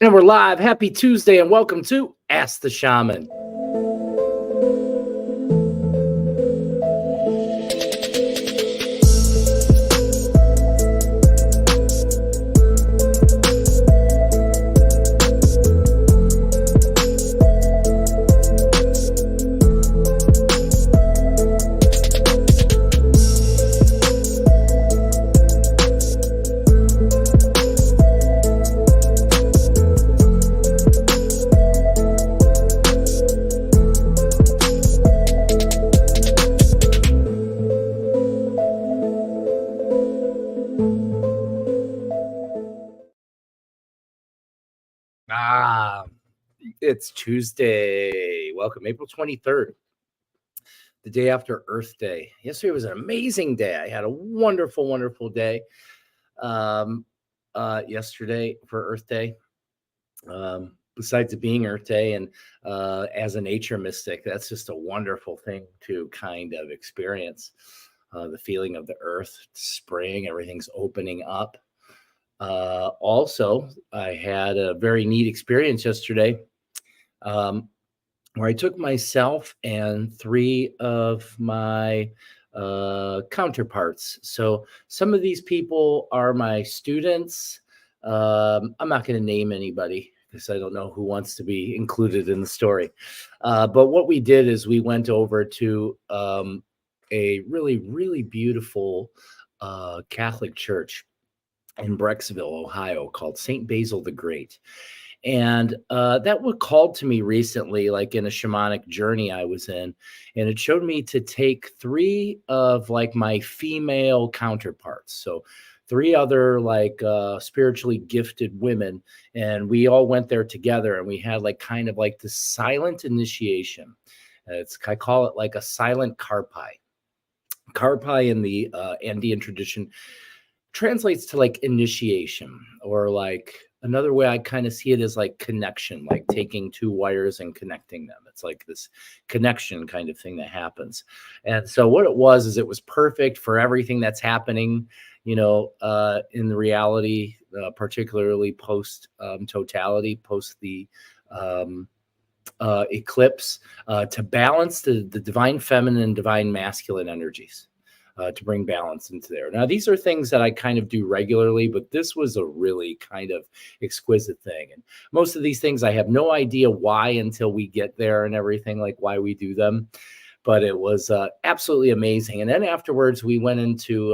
And we're live. Happy Tuesday and welcome to Ask the Shaman. It's Tuesday. Welcome, April 23rd, the day after Earth Day. Yesterday was an amazing day. I had a wonderful, wonderful day yesterday for Earth Day. Besides it being Earth Day and as a nature mystic, that's just a wonderful thing to kind of experience. The feeling of the earth, spring, everything's opening up. Also, I had a very neat experience yesterday where I took myself and three of my counterparts. So some of these people are my students. I'm not going to name anybody because I don't know who wants to be included in the story. But what we did is we went over to a really, really beautiful Catholic church in Brecksville, Ohio, called St. Basil the Great. And that was called to me recently, like in a shamanic journey I was in. And it showed me to take three of like my female counterparts. So three other like spiritually gifted women. And we all went there together and we had like kind of like this silent initiation. I call it like a silent karpai. Karpai in the Andean tradition translates to like initiation, or like another way I kind of see it is like connection, like taking two wires and connecting them. It's like this connection kind of thing that happens. And so what it was is it was perfect for everything that's happening, in the reality, particularly post totality, post the eclipse, to balance the divine feminine and divine masculine energies. To bring balance into there. Now, these are things that I kind of do regularly, but this was a really kind of exquisite thing. And most of these things, I have no idea why until we get there and everything, like why we do them. But it was absolutely amazing. And then afterwards, we went into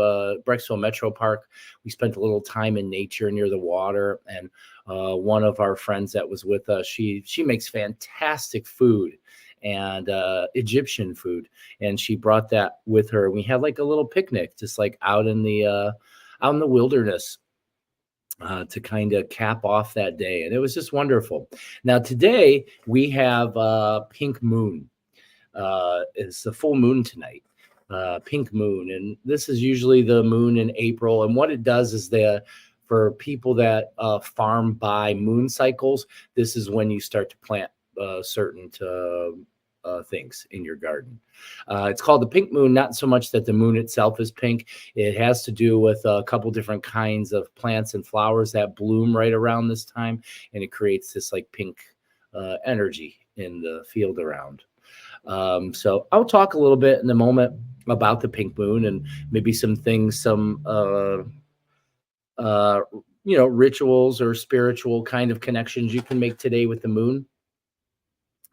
Brecksville Metro Park. We spent a little time in nature near the water. And one of our friends that was with us, she makes fantastic food and Egyptian food, and she brought that with her. We had like a little picnic, just like out in the wilderness, to kind of cap off that day, and it was just wonderful. Now today we have pink moon. It's the full moon tonight. Pink moon, and this is usually the moon in April. And what it does is for people that farm by moon cycles, this is when you start to plant certain things in your garden. It's called the pink moon, not so much that the moon itself is pink. It has to do with a couple different kinds of plants and flowers that bloom right around this time, and it creates this like pink energy in the field around. So I'll talk a little bit in a moment about the pink moon and maybe some things, some rituals or spiritual kind of connections you can make today with the moon.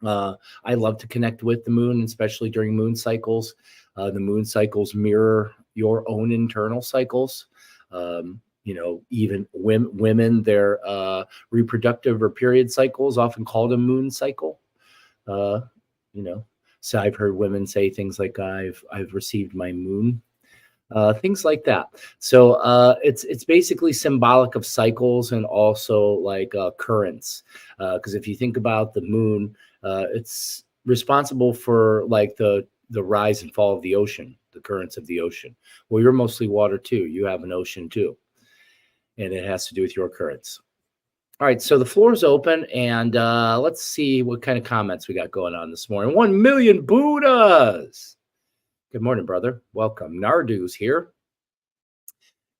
I love to connect with the moon, especially during moon cycles. The moon cycles mirror your own internal cycles. Even women, their reproductive or period cycles often called a moon cycle. So I've heard women say things like, I've received my moon. Things like that. So it's basically symbolic of cycles and also like currents. Because if you think about the moon, it's responsible for like the rise and fall of the ocean, the currents of the ocean. Well, you're mostly water too. You have an ocean too, and it has to do with your currents. All right, so the floor is open, and let's see what kind of comments we got going on this morning. 1 million Buddhas. Good morning, brother. Welcome. Nardu's here.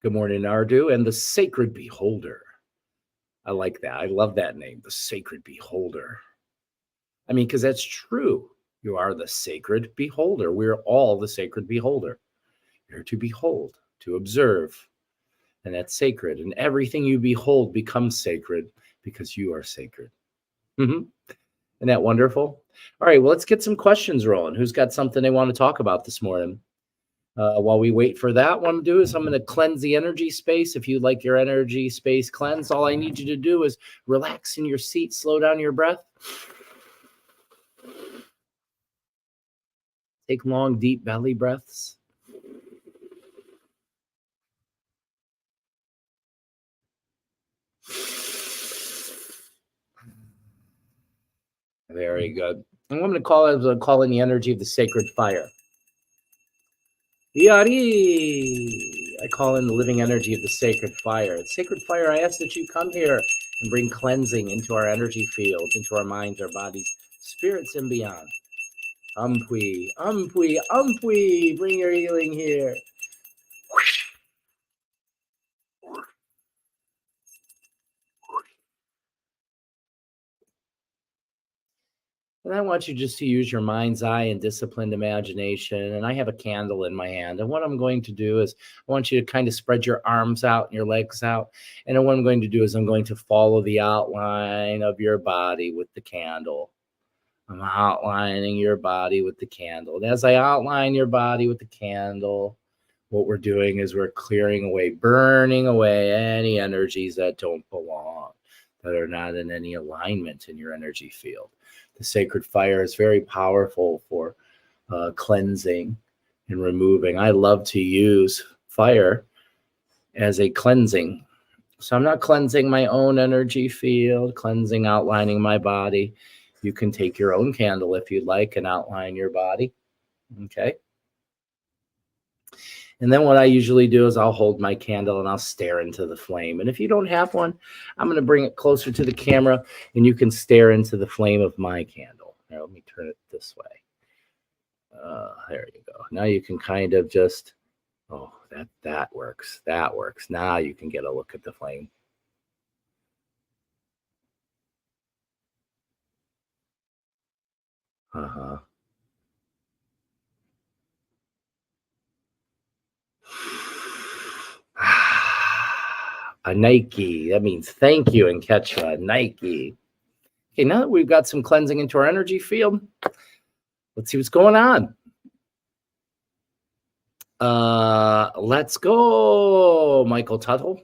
Good morning, Nardu, and the Sacred Beholder. I like that. I love that name, the sacred beholder. I mean, because that's true. You are the sacred beholder. We're all the sacred beholder. You're to behold, to observe, and that's sacred. And everything you behold becomes sacred because you are sacred. Mm-hmm. Isn't that wonderful? All right, well, let's get some questions rolling. Who's got something they want to talk about this morning? While we wait for that, what I'm going to do is I'm going to cleanse the energy space. If you'd like your energy space cleansed, all I need you to do is relax in your seat, slow down your breath. Take long, deep belly breaths. Very good. And what I'm going to call in the energy of the sacred fire. Yari! I call in the living energy of the sacred fire. The sacred fire, I ask that you come here and bring cleansing into our energy fields, into our minds, our bodies, spirits, and beyond. Umpui, umpui, umpui, bring your healing here. And I want you just to use your mind's eye and disciplined imagination. And I have a candle in my hand. And what I'm going to do is I want you to kind of spread your arms out and your legs out. And then what I'm going to do is I'm going to follow the outline of your body with the candle. I'm outlining your body with the candle. And as I outline your body with the candle, what we're doing is we're clearing away, burning away any energies that don't belong, that are not in any alignment in your energy field. The sacred fire is very powerful for cleansing and removing. I love to use fire as a cleansing. So I'm not cleansing my own energy field, cleansing, outlining my body. You can take your own candle if you'd like and outline your body. Okay. And then what I usually do is I'll hold my candle and I'll stare into the flame. And if you don't have one, I'm going to bring it closer to the camera and you can stare into the flame of my candle. Now, let me turn it this way. There you go. Now you can kind of just, oh, that works. That works. Now you can get a look at the flame. Uh-huh. A Nike. That means thank you in Quechua. Nike. Okay, now that we've got some cleansing into our energy field, let's see what's going on. Let's go, Michael Tuttle.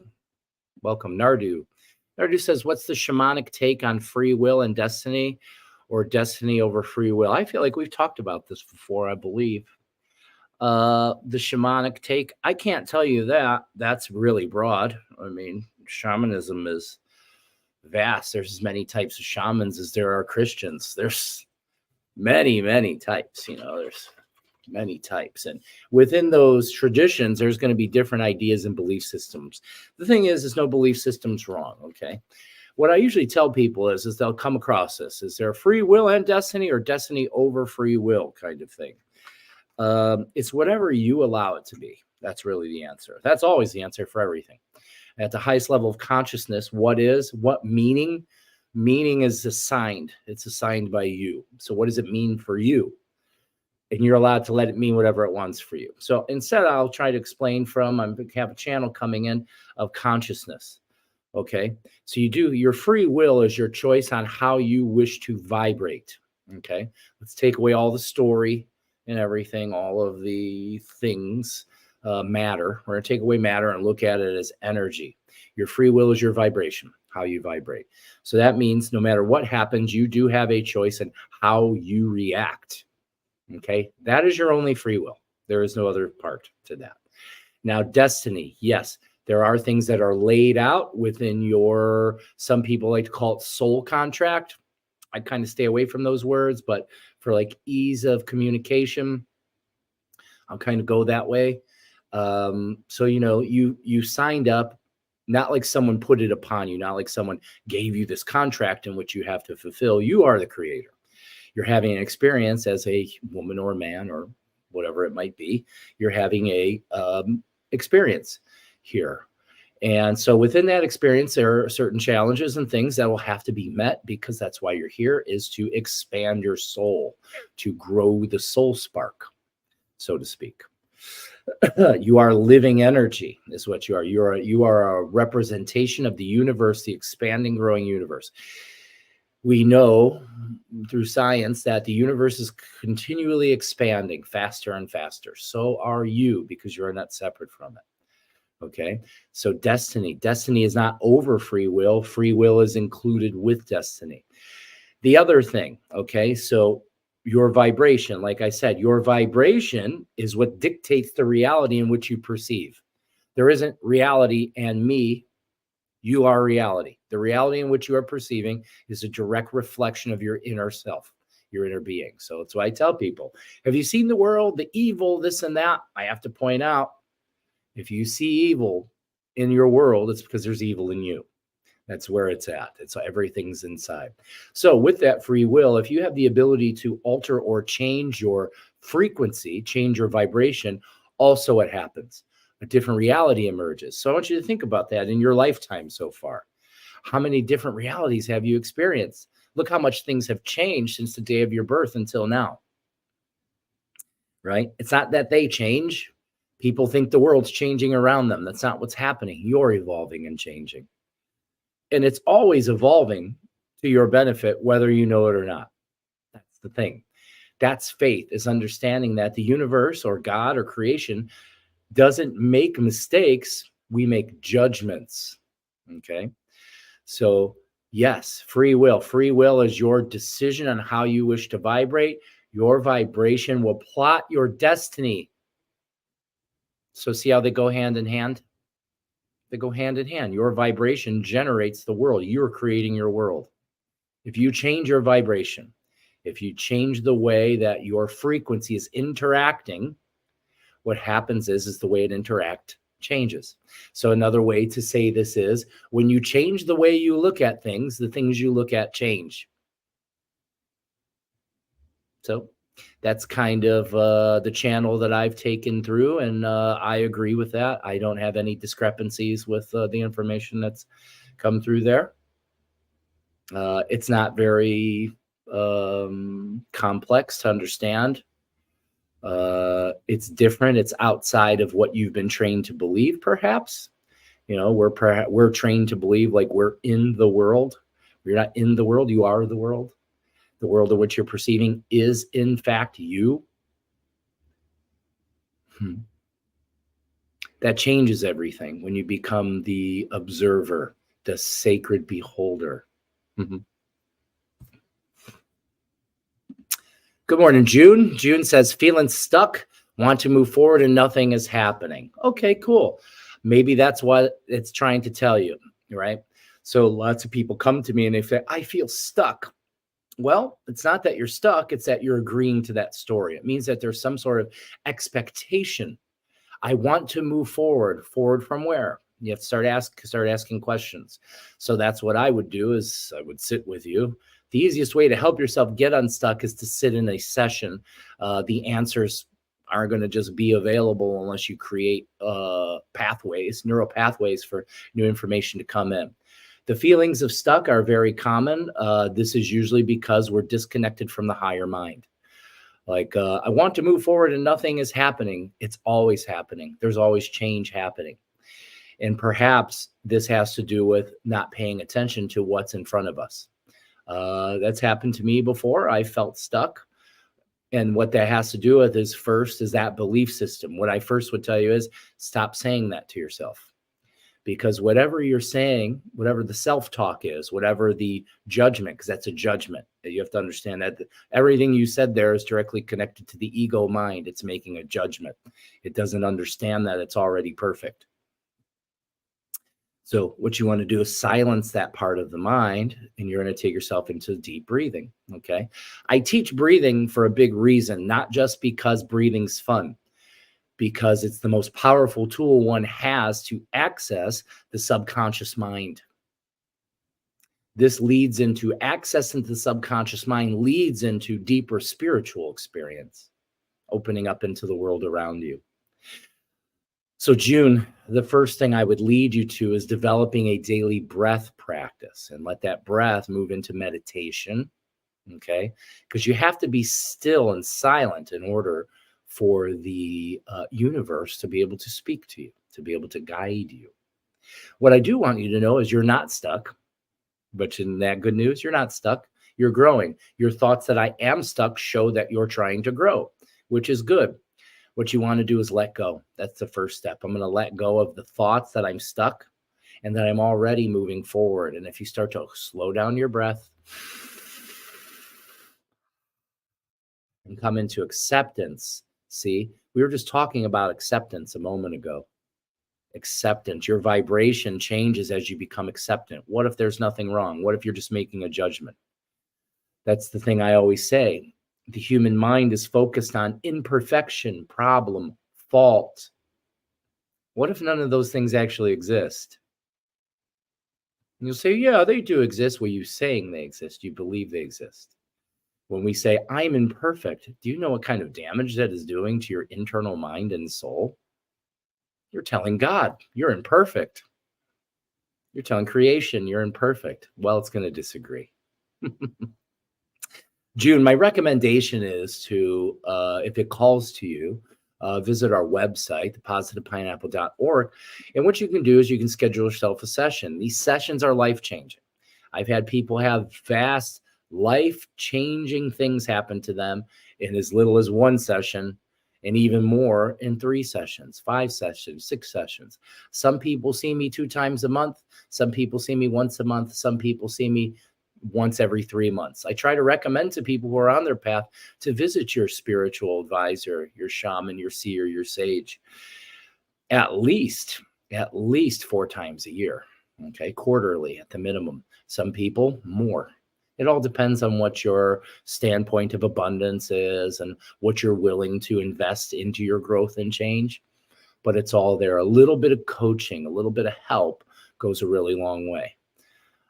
Welcome, Nardu. Nardu says, what's the shamanic take on free will and destiny, or destiny over free will? I feel like we've talked about this before, I believe. The shamanic take, I can't tell you that. That's really broad. I mean, shamanism is vast. There's as many types of shamans as there are Christians. There's many, many types, there's many types. And within those traditions, there's going to be different ideas and belief systems. The thing is no belief system's wrong, okay? What I usually tell people is they'll come across this. Is there free will and destiny, or destiny over free will kind of thing? It's whatever you allow it to be. That's really the answer. That's always the answer for everything. At the highest level of consciousness, what meaning? Meaning is assigned. It's assigned by you. So what does it mean for you? And you're allowed to let it mean whatever it wants for you. So instead, I'll try to explain I have a channel coming in of consciousness. Okay. So your free will is your choice on how you wish to vibrate. Okay. Let's take away all the story and everything, all of the things, matter. We're going to take away matter and look at it as energy. Your free will is your vibration, how you vibrate. So that means no matter what happens, you do have a choice in how you react. Okay, that is your only free will. There is no other part to that. Now, destiny, yes, there are things that are laid out within some people like to call it soul contract. I kind of stay away from those words, but for like ease of communication, I'll kind of go that way. So, you signed up, not like someone put it upon you, not like someone gave you this contract in which you have to fulfill. You are the creator. You're having an experience as a woman or a man or whatever it might be. You're having a experience here. And so within that experience, there are certain challenges and things that will have to be met, because that's why you're here, is to expand your soul, to grow the soul spark, so to speak. You are living energy is what you are. You are a representation of the universe, the expanding, growing universe. We know through science that the universe is continually expanding faster and faster. So are you, because you're not separate from it. Okay. So destiny is not over free will. Free will is included with destiny. The other thing, okay, so your vibration, like I said, your vibration is what dictates the reality in which you perceive. There isn't reality and me. You are reality. The reality in which you are perceiving is a direct reflection of your inner self, your inner being. So that's why I tell people, have you seen the world, the evil, this and that? I have to point out, if you see evil in your world, it's because there's evil in you. That's where it's at. It's everything's inside. So with that free will, if you have the ability to alter or change your frequency, change your vibration, also what happens? A different reality emerges. So I want you to think about that in your lifetime so far. How many different realities have you experienced? Look how much things have changed since the day of your birth until now. Right? It's not that they change. People think the world's changing around them. That's not what's happening. You're evolving and changing. And it's always evolving to your benefit, whether you know it or not. That's the thing. That's faith, is understanding that the universe or God or creation doesn't make mistakes. We make judgments. Okay. So yes, free will. Free will is your decision on how you wish to vibrate. Your vibration will plot your destiny. So see how they go hand in hand? They go hand in hand. Your vibration generates the world. You're creating your world. If you change your vibration, if you change the way that your frequency is interacting, what happens is the way it changes. So another way to say this is, when you change the way you look at things, the things you look at change. So that's kind of the channel that I've taken through, and I agree with that. I don't have any discrepancies with the information that's come through there. It's not very complex to understand. It's different. It's outside of what you've been trained to believe, perhaps. You know, we're trained to believe like we're in the world. You're not in the world. You are the world. The world in which you're perceiving is, in fact, you. That changes everything when you become the observer, the sacred beholder. Good morning, June. June says, feeling stuck, want to move forward, and nothing is happening. Okay, cool. Maybe that's what it's trying to tell you, right? So lots of people come to me and they say, I feel stuck. Well, it's not that you're stuck. It's that you're agreeing to that story. It means that there's some sort of expectation. I want to move forward. Forward from where? You have to start asking questions. So that's what I would do, is I would sit with you. The easiest way to help yourself get unstuck is to sit in a session. The answers aren't going to just be available unless you create neural pathways for new information to come in. The feelings of stuck are very common. This is usually because we're disconnected from the higher mind. Like, I want to move forward and nothing is happening. It's always happening. There's always change happening. And perhaps this has to do with not paying attention to what's in front of us. That's happened to me before. I felt stuck. And what that has to do with is, first, is that belief system. What I first would tell you is, stop saying that to yourself. Because whatever you're saying, whatever the self-talk is, whatever the judgment, because that's a judgment. You have to understand that everything you said there is directly connected to the ego mind. It's making a judgment. It doesn't understand that it's already perfect. So what you want to do is silence that part of the mind, and you're going to take yourself into deep breathing. Okay. I teach breathing for a big reason, not just because breathing's fun, because it's the most powerful tool one has to access the subconscious mind. This leads into access into the subconscious mind, leads into deeper spiritual experience, opening up into the world around you. So, June, the first thing I would lead you to is developing a daily breath practice and let that breath move into meditation. Okay. Because you have to be still and silent in order for the universe to be able to speak to you, to be able to guide you. What I do want you to know is you're not stuck. But in that good news, you're not stuck. You're growing. Your thoughts that I am stuck show that you're trying to grow, which is good. What you want to do is let go. That's the first step. I'm going to let go of the thoughts that I'm stuck and that I'm already moving forward. And if you start to slow down your breath and come into acceptance, see, we were just talking about acceptance a moment ago. Acceptance, your vibration changes as you become acceptant. What if there's nothing wrong? What if you're just making a judgment? That's the thing I always say. The human mind is focused on imperfection, problem, fault. What if none of those things actually exist? And you'll say, yeah, they do exist. Well, you're saying they exist. You believe they exist. When we say, I'm imperfect, do you know what kind of damage that is doing to your internal mind and soul? You're telling God, you're imperfect. You're telling creation, you're imperfect. Well, it's going to disagree. June, my recommendation is to, if it calls to you, visit our website, thepositivepineapple.org. And what you can do is you can schedule yourself a session. These sessions are life-changing. I've had people have vast, life-changing things happen to them in as little as one session, and even more in 3 sessions, 5 sessions, 6 sessions. Some people see me 2 times a month. Some people see me once a month. Some people see me once every 3 months. I try to recommend to people who are on their path to visit your spiritual advisor, your shaman, your seer, your sage, at least 4 times a year, okay, quarterly at the minimum. Some people more. It all depends on what your standpoint of abundance is and what you're willing to invest into your growth and change. But it's all there. A little bit of coaching, a little bit of help goes a really long way.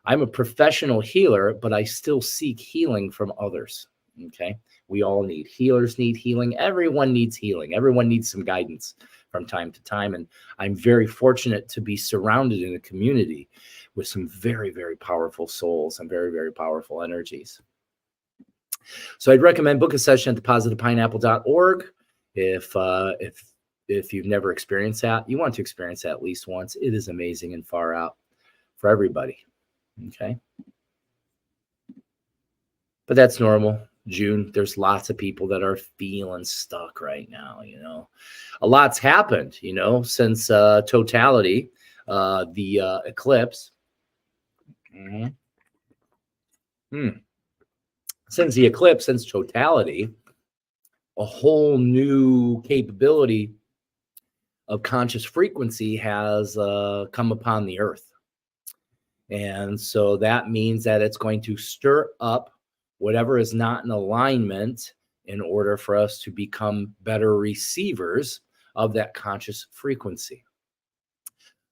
I'm a professional healer, but I still seek healing from others. Okay. We all need healers, need healing. Everyone needs healing. Everyone needs some guidance from time to time. And I'm very fortunate to be surrounded in a community with some very, very powerful souls and very, very powerful energies. So I'd recommend book a session at thepositivepineapple.org. If you've never experienced that, you want to experience that at least once. It is amazing and far out for everybody. Okay. But that's normal. June, there's lots of people that are feeling stuck right now. A lot's happened, since totality, the eclipse. Since the eclipse, since totality, a whole new capability of conscious frequency has come upon the earth. And so that means that it's going to stir up whatever is not in alignment in order for us to become better receivers of that conscious frequency.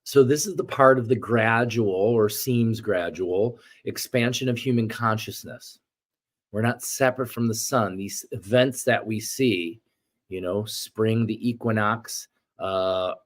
So this is the part of the gradual, or seems gradual, expansion of human consciousness. We're not separate from the sun. These events that we see, spring, the equinox, the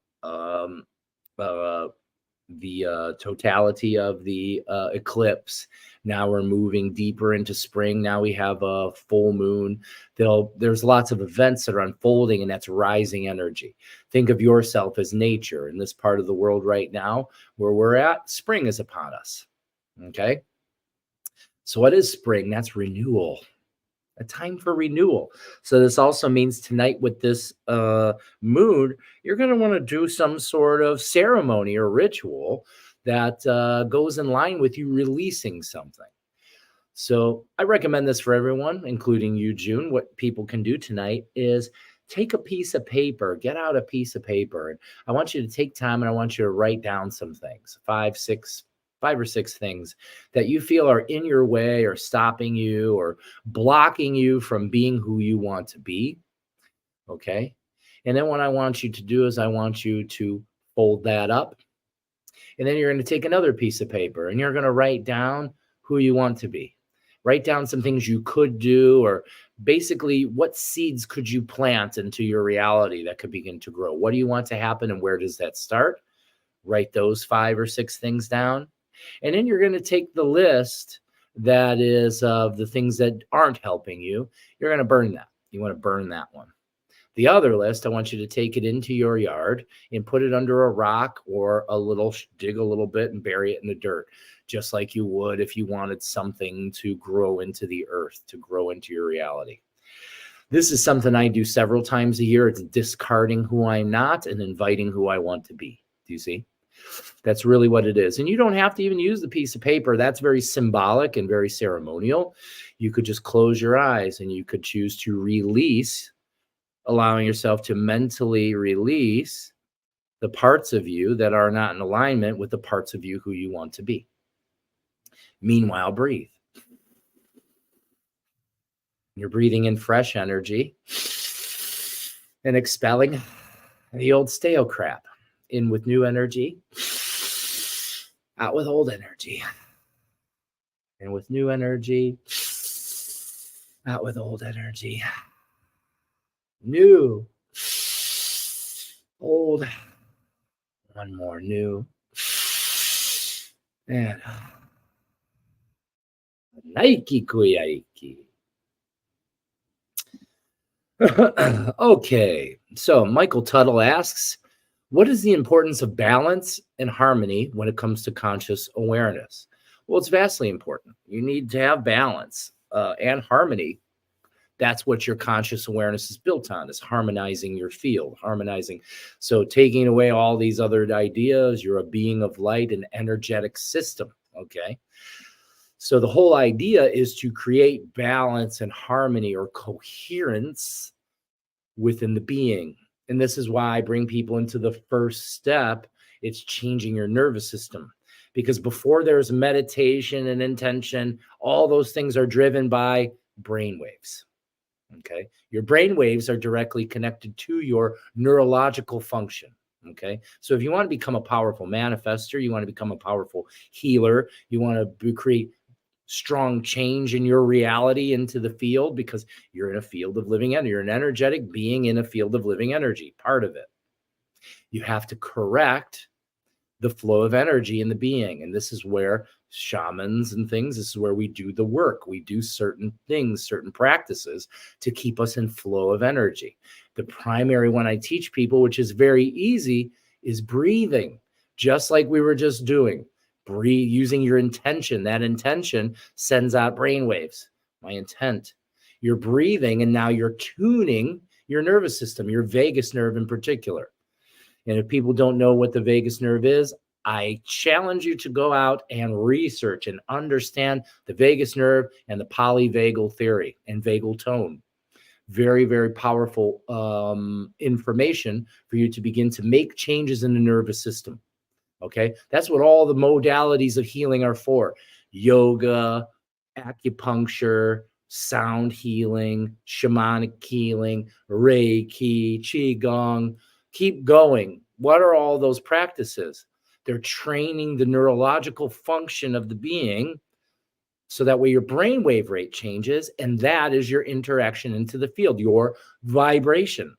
totality of the eclipse. Now we're moving deeper into spring. Now we have a full moon. There's lots of events that are unfolding, and that's rising energy. Think of yourself as nature in this part of the world right now where we're at. Spring is upon us. Okay. So what is spring? That's renewal. A time for renewal. So this also means tonight with this moon, you're going to want to do some sort of ceremony or ritual that goes in line with you releasing something. So I recommend this for everyone, including you, June. What people can do tonight is take a piece of paper, get out a piece of paper. And I want you to take time and I want you to write down some things, 5 or 6 things that you feel are in your way or stopping you or blocking you from being who you want to be. Okay. And then what I want you to do is I want you to fold that up. And then you're going to take another piece of paper and you're going to write down who you want to be. Write down some things you could do, or basically what seeds could you plant into your reality that could begin to grow? What do you want to happen, and where does that start? Write those 5 or 6 things down. And then you're going to take the list that is of the things that aren't helping you. You're going to burn that. You want to burn that one. The other list, I want you to take it into your yard and put it under a rock or dig a little bit and bury it in the dirt, just like you would if you wanted something to grow into the earth, to grow into your reality. This is something I do several times a year. It's discarding who I'm not and inviting who I want to be. Do you see? That's really what it is. And you don't have to even use the piece of paper. That's very symbolic and very ceremonial. You could just close your eyes and you could choose to release, allowing yourself to mentally release the parts of you that are not in alignment with the parts of you who you want to be. Meanwhile, breathe. You're breathing in fresh energy and expelling the old stale crap. In with new energy, out with old energy. In with new energy, out with old energy. New, old, one more new, and Nike Kuyaiki. Okay, so Michael Tuttle asks, what is the importance of balance and harmony when it comes to conscious awareness? Well, it's vastly important. You need to have balance and harmony. That's what your conscious awareness is built on, is harmonizing your field, harmonizing. So taking away all these other ideas, you're a being of light, an energetic system, okay? So the whole idea is to create balance and harmony or coherence within the being. And this is why I bring people into the first step. It's changing your nervous system. Because before there's meditation and intention, all those things are driven by brain waves. Okay. Your brain waves are directly connected to your neurological function. Okay. So if you want to become a powerful manifester, you want to become a powerful healer, you want to create strong change in your reality into the field, because you're in a field of living energy. You're an energetic being in a field of living energy, part of it. You have to correct the flow of energy in the being. And this is where shamans and things, this is where we do the work. We do certain things, certain practices to keep us in flow of energy. The primary one I teach people, which is very easy, is breathing, just like we were just doing. Breathe using your intention. That intention sends out brain waves. My intent. You're breathing, and now you're tuning your nervous system, your vagus nerve in particular. And if people don't know what the vagus nerve is, I challenge you to go out and research and understand the vagus nerve and the polyvagal theory and vagal tone. Very, very powerful information for you to begin to make changes in the nervous system. Okay, that's what all the modalities of healing are for. Yoga, acupuncture, sound healing, shamanic healing, Reiki, Qigong. Keep going. What are all those practices? They're training the neurological function of the being so that way your brainwave rate changes, and that is your interaction into the field, your vibration.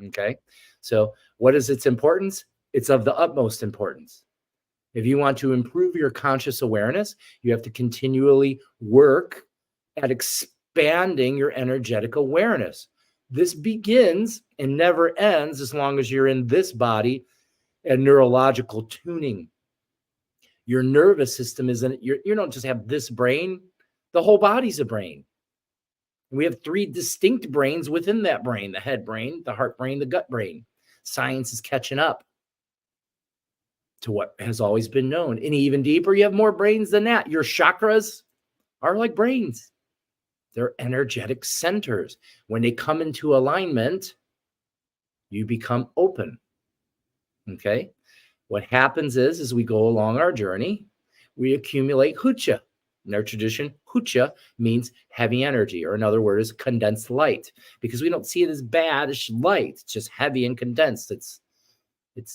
Okay, so what is its importance? It's of the utmost importance. If you want to improve your conscious awareness, you have to continually work at expanding your energetic awareness. This begins and never ends as long as you're in this body and neurological tuning. Your nervous system isn't, you don't just have this brain, the whole body's a brain. We have 3 distinct brains within that brain: the head brain, the heart brain, the gut brain. Science is catching up to what has always been known. And even deeper, you have more brains than that. Your chakras are like brains. They're energetic centers. When they come into alignment, you become open. Okay? What happens is, as we go along our journey, we accumulate hucha. In our tradition, hucha means heavy energy, or another word is condensed light, because we don't see it as bad as light. It's just heavy and condensed. It's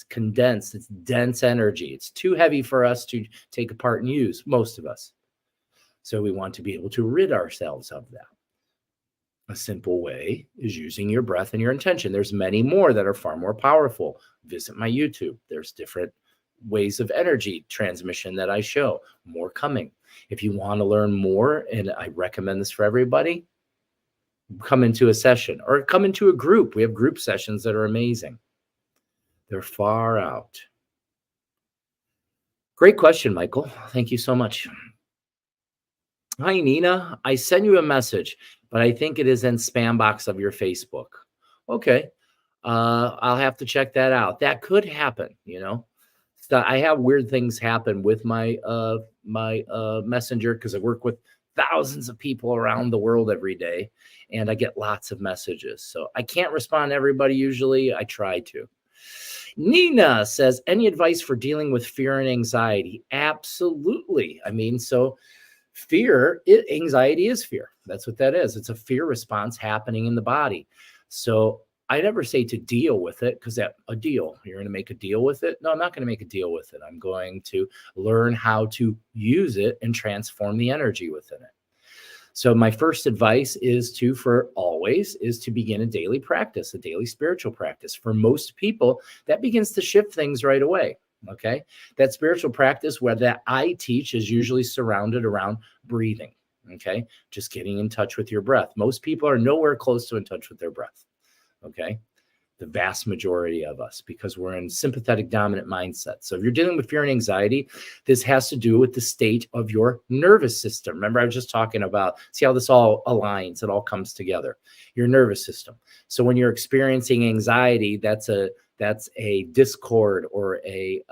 condensed. It's dense energy. It's too heavy for us to take apart and use, most of us. So we want to be able to rid ourselves of that. A simple way is using your breath and your intention. There's many more that are far more powerful. Visit my YouTube. There's different ways of energy transmission that I show. More coming. If you want to learn more, and I recommend this for everybody, come into a session or come into a group. We have group sessions that are amazing. They're far out. Great question, Michael. Thank you so much. Hi, Nina. I sent you a message, but I think it is in spam box of your Facebook. Okay. I'll have to check that out. That could happen, you know. So I have weird things happen with my messenger because I work with thousands of people around the world every day, and I get lots of messages. So I can't respond to everybody usually. I try to. Nina says, any advice for dealing with fear and anxiety? Absolutely. I mean, so anxiety is fear. That's what that is. It's a fear response happening in the body. So I never say to deal with it, because you're going to make a deal with it. No, I'm not going to make a deal with it. I'm going to learn how to use it and transform the energy within it. So my first advice is to begin a daily practice, a daily spiritual practice. For most people, that begins to shift things right away. Okay. That spiritual practice that I teach is usually surrounded around breathing. Okay. Just getting in touch with your breath. Most people are nowhere close to in touch with their breath. Okay. The vast majority of us, because we're in sympathetic dominant mindset. So if you're dealing with fear and anxiety, this has to do with the state of your nervous system. Remember, I was just talking about, see how this all aligns, it all comes together. Your nervous system. So when you're experiencing anxiety, that's a discord or a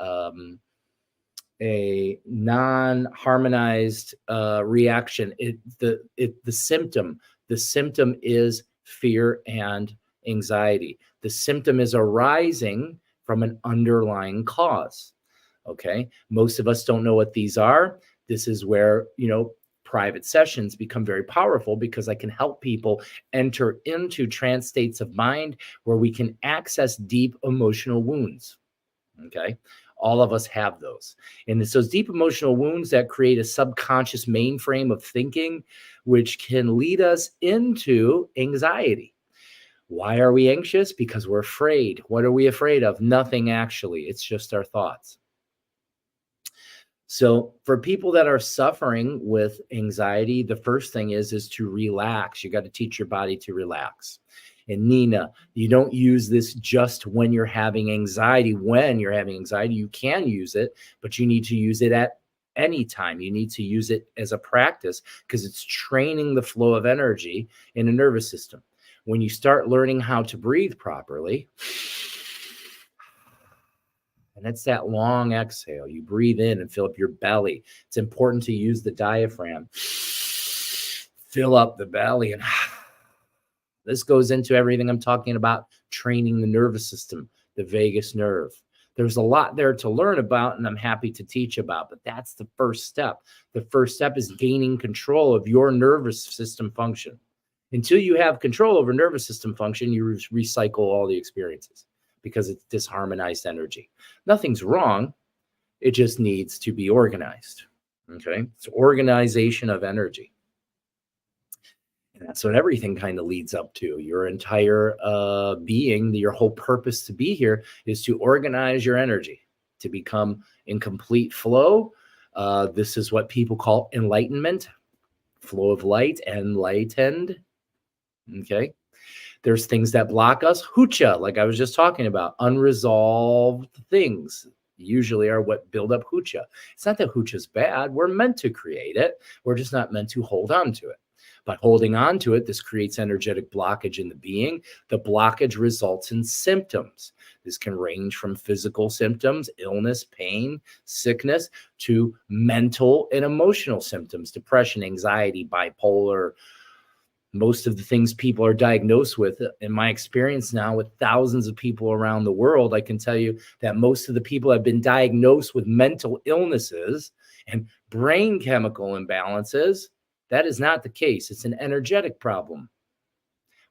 non-harmonized reaction. The symptom is fear and anxiety. The symptom is arising from an underlying cause. Okay. Most of us don't know what these are. This is where, private sessions become very powerful, because I can help people enter into trance states of mind where we can access deep emotional wounds. Okay. All of us have those. And it's those deep emotional wounds that create a subconscious mainframe of thinking, which can lead us into anxiety. Why are we anxious? Because we're afraid. What are we afraid of? Nothing, actually. It's just our thoughts. So for people that are suffering with anxiety, the first thing is to relax. You got to teach your body to relax. And Nina, you don't use this just when you're having anxiety. When you're having anxiety, you can use it, but you need to use it at any time. You need to use it as a practice, because it's training the flow of energy in the nervous system. When you start learning how to breathe properly, and it's that long exhale. You breathe in and fill up your belly. It's important to use the diaphragm. Fill up the belly. And this goes into everything I'm talking about, training the nervous system, the vagus nerve. There's a lot there to learn about, and I'm happy to teach about, but that's the first step. The first step is gaining control of your nervous system function. Until you have control over nervous system function, you recycle all the experiences, because it's disharmonized energy. Nothing's wrong. It just needs to be organized. Okay. It's organization of energy. And that's what everything kind of leads up to. Your entire being, your whole purpose to be here is to organize your energy, to become in complete flow. This is what people call enlightenment, flow of light, enlightened. Okay. There's things that block us. Hucha, like I was just talking about, unresolved things usually are what build up hucha. It's not that hucha is bad. We're meant to create it. We're just not meant to hold on to it. By holding on to it, this creates energetic blockage in the being. The blockage results in symptoms. This can range from physical symptoms, illness, pain, sickness, to mental and emotional symptoms, depression, anxiety, bipolar. Most of the things people are diagnosed with, in my experience now with thousands of people around the world, I can tell you that most of the people have been diagnosed with mental illnesses and brain chemical imbalances. That is not the case. It's an energetic problem.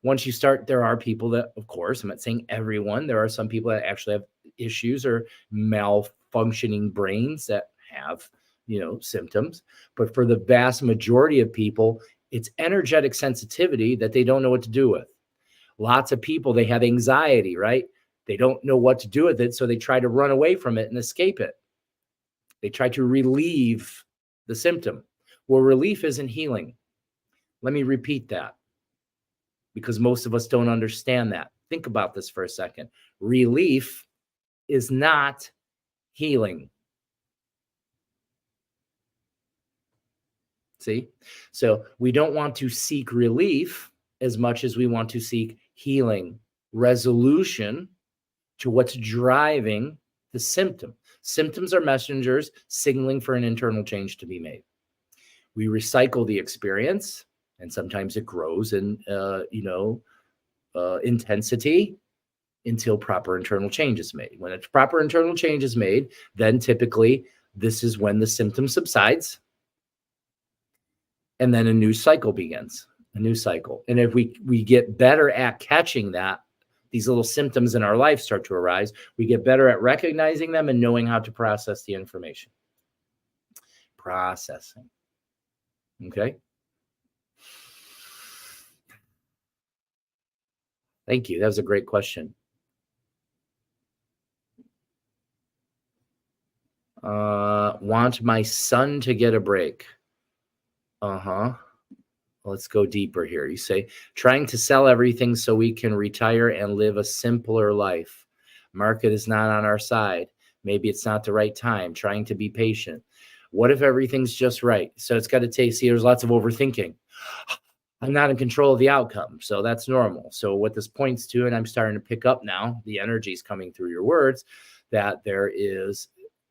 Once you start, there are people that, of course, I'm not saying everyone, there are some people that actually have issues or malfunctioning brains that have symptoms. But for the vast majority of people, it's energetic sensitivity that they don't know what to do with. Lots of people, they have anxiety, right? They don't know what to do with it, so they try to run away from it and escape it. They try to relieve the symptom. Well, relief isn't healing. Let me repeat that, because most of us don't understand that. Think about this for a second. Relief is not healing. See? So we don't want to seek relief as much as we want to seek healing, resolution to what's driving the symptom. Symptoms are messengers signaling for an internal change to be made. We recycle the experience, and sometimes it grows in, intensity until proper internal change is made. When a proper internal change is made, then typically this is when the symptom subsides, and then a new cycle begins, a new cycle. And if we get better at catching that, these little symptoms in our life start to arise, we get better at recognizing them and knowing how to process the information. Processing. Okay. Thank you. That was a great question. Want my son to get a break. Let's go deeper here. You say, trying to sell everything so we can retire and live a simpler life. Market is not on our side. Maybe it's not the right time. Trying to be patient. What if everything's just right? So it's got to take, see, there's lots of overthinking. I'm not in control of the outcome. So that's normal. So what this points to, and I'm starting to pick up now, the energy is coming through your words, that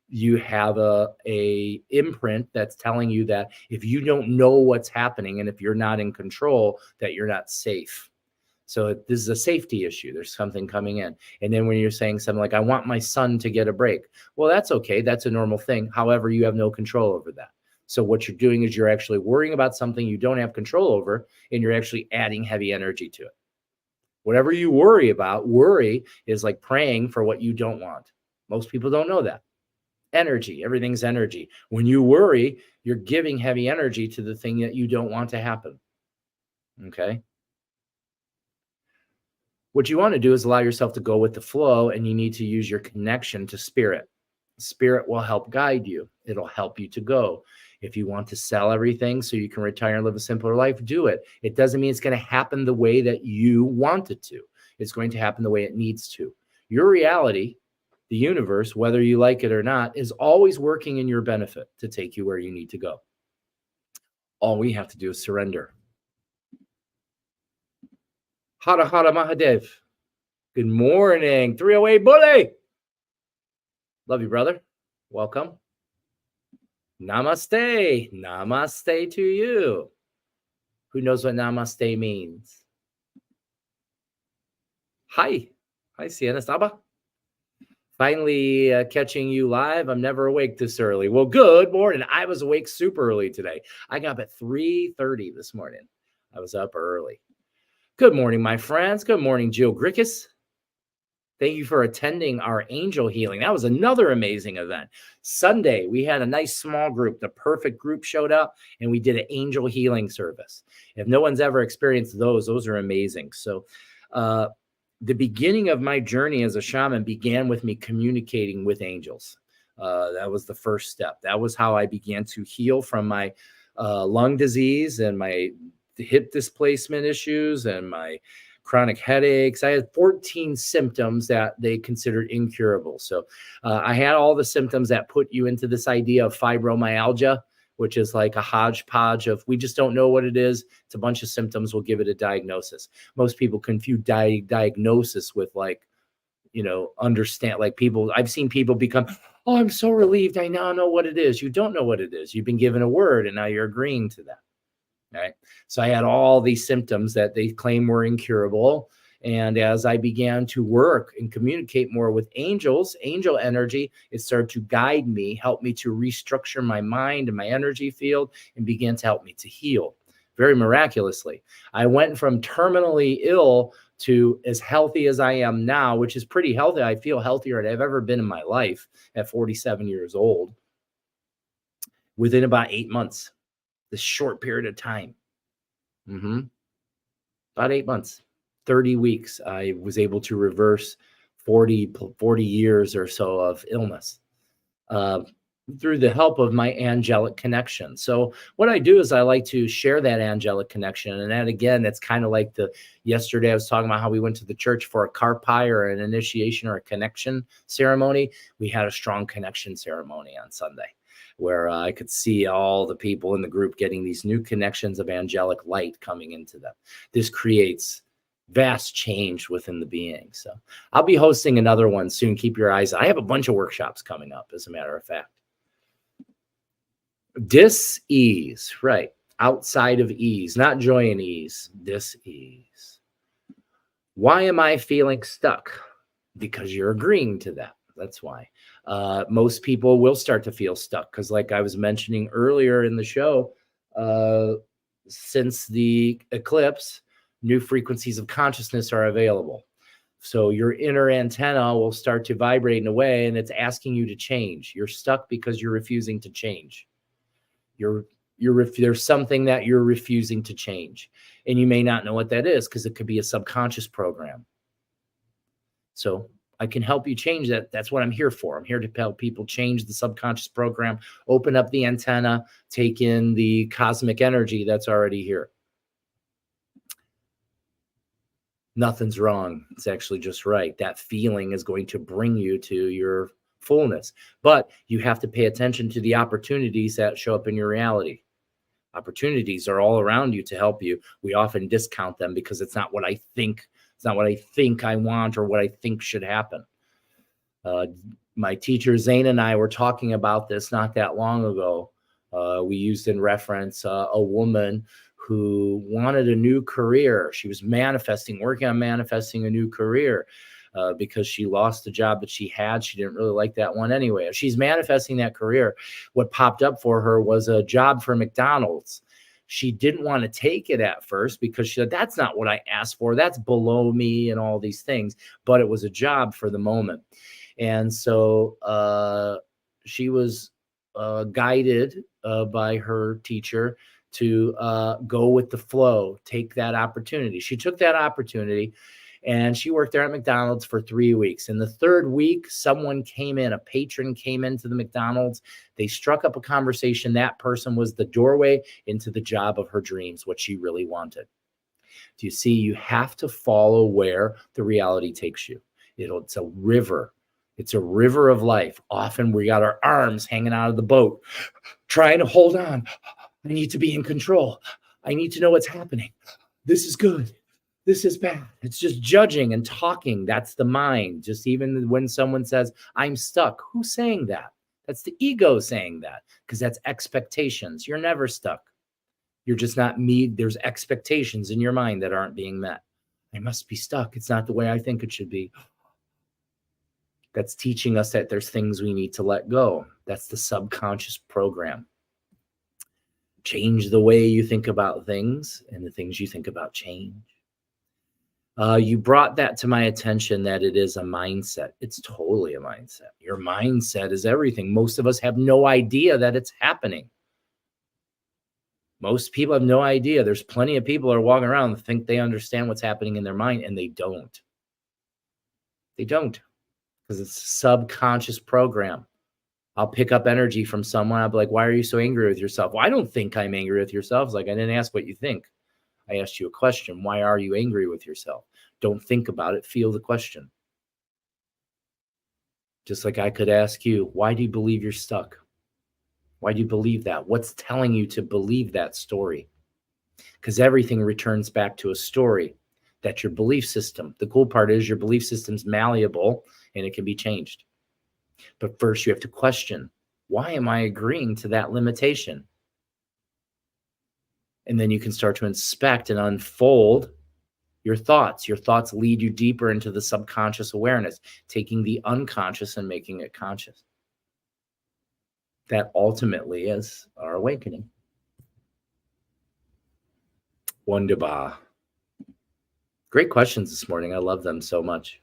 you have a imprint that's telling you that if you don't know what's happening and if you're not in control, that you're not safe. So this is a safety issue. There's something coming in. And then when you're saying something like, I want my son to get a break. Well, that's okay. That's a normal thing. However, you have no control over that. So what you're doing is you're actually worrying about something you don't have control over, and you're actually adding heavy energy to it. Whatever you worry about, worry is like praying for what you don't want. Most people don't know that. Energy, everything's energy. When you worry, you're giving heavy energy to the thing that you don't want to happen. Okay. What you want to do is allow yourself to go with the flow, and you need to use your connection to spirit. Spirit will help guide you. It'll help you to go. If you want to sell everything so you can retire and live a simpler life, do it. It doesn't mean it's going to happen the way that you want it to. It's going to happen the way it needs to. Your reality, the universe, whether you like it or not, is always working in your benefit to take you where you need to go. All we have to do is surrender. Hara Hara Mahadev. Good morning, 308 Bully. Love you, brother. Welcome. Namaste. Namaste to you. Who knows what namaste means? Hi. Hi, Sienna Saba. Finally catching you live. I'm never awake this early. Well, good morning. I was awake super early today. I got up at 3:30 this morning. I was up early. Good morning, my friends. Good morning, Jill Grickus. Thank you for attending our angel healing. That was another amazing event. Sunday, we had a nice small group. The perfect group showed up, and we did an angel healing service. If no one's ever experienced those are amazing. So the beginning of my journey as a shaman began with me communicating with angels. That was the first step. That was how I began to heal from my lung disease and my hip displacement issues and my chronic headaches. I had 14 symptoms that they considered incurable. So I had all the symptoms that put you into this idea of fibromyalgia, which is like a hodgepodge of, we just don't know what it is. It's a bunch of symptoms. We'll give it a diagnosis. Most people confuse diagnosis with understand, like people, I've seen people become, oh, I'm so relieved. I now know what it is. You don't know what it is. You've been given a word and now you're agreeing to that. Right. So I had all these symptoms that they claim were incurable. And as I began to work and communicate more with angels, angel energy, it started to guide me, help me to restructure my mind and my energy field, and began to help me to heal very miraculously. I went from terminally ill to as healthy as I am now, which is pretty healthy. I feel healthier than I've ever been in my life at 47 years old. within about 8 months, this short period of time. About 8 months, 30 weeks, I was able to reverse 40 years or so of illness through the help of my angelic connection. So what I do is I like to share that angelic connection. And that, again, it's kind of like yesterday I was talking about how we went to the church for a karpai or an initiation or a connection ceremony. We had a strong connection ceremony on Sunday where I could see all the people in the group getting these new connections of angelic light coming into them. This creates vast change within the being. So I'll be hosting another one soon. Keep your eyes. I have a bunch of workshops coming up, as a matter of fact. Dis-ease, right? Outside of ease, not joy and ease, dis-ease. Why am I feeling stuck? Because you're agreeing to that. That's why. Most people will start to feel stuck because, like I was mentioning earlier in the show, since the eclipse, new frequencies of consciousness are available. So your inner antenna will start to vibrate in a way, and it's asking you to change. You're stuck because you're refusing to change. There's something that you're refusing to change, and you may not know what that is because it could be a subconscious program. So I can help you change that. That's what I'm here for. I'm here to help people change the subconscious program, open up the antenna, take in the cosmic energy that's already here. Nothing's wrong. It's actually just right. That feeling is going to bring you to your fullness, but you have to pay attention to the opportunities that show up in your reality. Opportunities are all around you to help you. We often discount them because it's not what I think. It's not what I think I want or what I think should happen. My teacher Zane and I were talking about this not that long ago. We used in reference a woman who wanted a new career. She was working on manifesting a new career because she lost the job that she had. She didn't really like that one anyway. She's manifesting that career. What popped up for her was a job for McDonald's. She didn't want to take it at first because she said, that's not what I asked for. That's below me and all these things. But it was a job for the moment. And so she was guided by her teacher to go with the flow, take that opportunity. She took that opportunity and she worked there at McDonald's for 3 weeks. In the third week, a patron came into the McDonald's. They struck up a conversation. That person was the doorway into the job of her dreams, what she really wanted. Do you see? You have to follow where the reality takes you. It's a river. It's a river of life. Often we got our arms hanging out of the boat, trying to hold on. I need to be in control. I need to know what's happening. This is good. This is bad. It's just judging and talking. That's the mind. Just even when someone says, I'm stuck, who's saying that? That's the ego saying that because that's expectations. You're never stuck. You're just not there's expectations in your mind that aren't being met. I must be stuck. It's not the way I think it should be. That's teaching us that there's things we need to let go. That's the subconscious program. Change the way you think about things, and the things you think about change. You brought that to my attention that it is a mindset. It's totally a mindset. Your mindset is everything. Most of us have no idea that it's happening. Most people have no idea. There's plenty of people that are walking around and think they understand what's happening in their mind, and they don't. They don't, because it's a subconscious program. I'll pick up energy from someone. I'll be like, why are you so angry with yourself? Well, I don't think I'm angry with yourself. It's like, I didn't ask what you think. I asked you a question. Why are you angry with yourself? Don't think about it. Feel the question. Just like I could ask you, why do you believe you're stuck? Why do you believe that? What's telling you to believe that story? Because everything returns back to a story. That's your belief system. The cool part is your belief system's malleable and it can be changed. But first you have to question, why am I agreeing to that limitation? And then you can start to inspect and unfold your thoughts. Your thoughts lead you deeper into the subconscious awareness, taking the unconscious and making it conscious. That ultimately is our awakening. Wonderbar. Great questions this morning. I love them so much.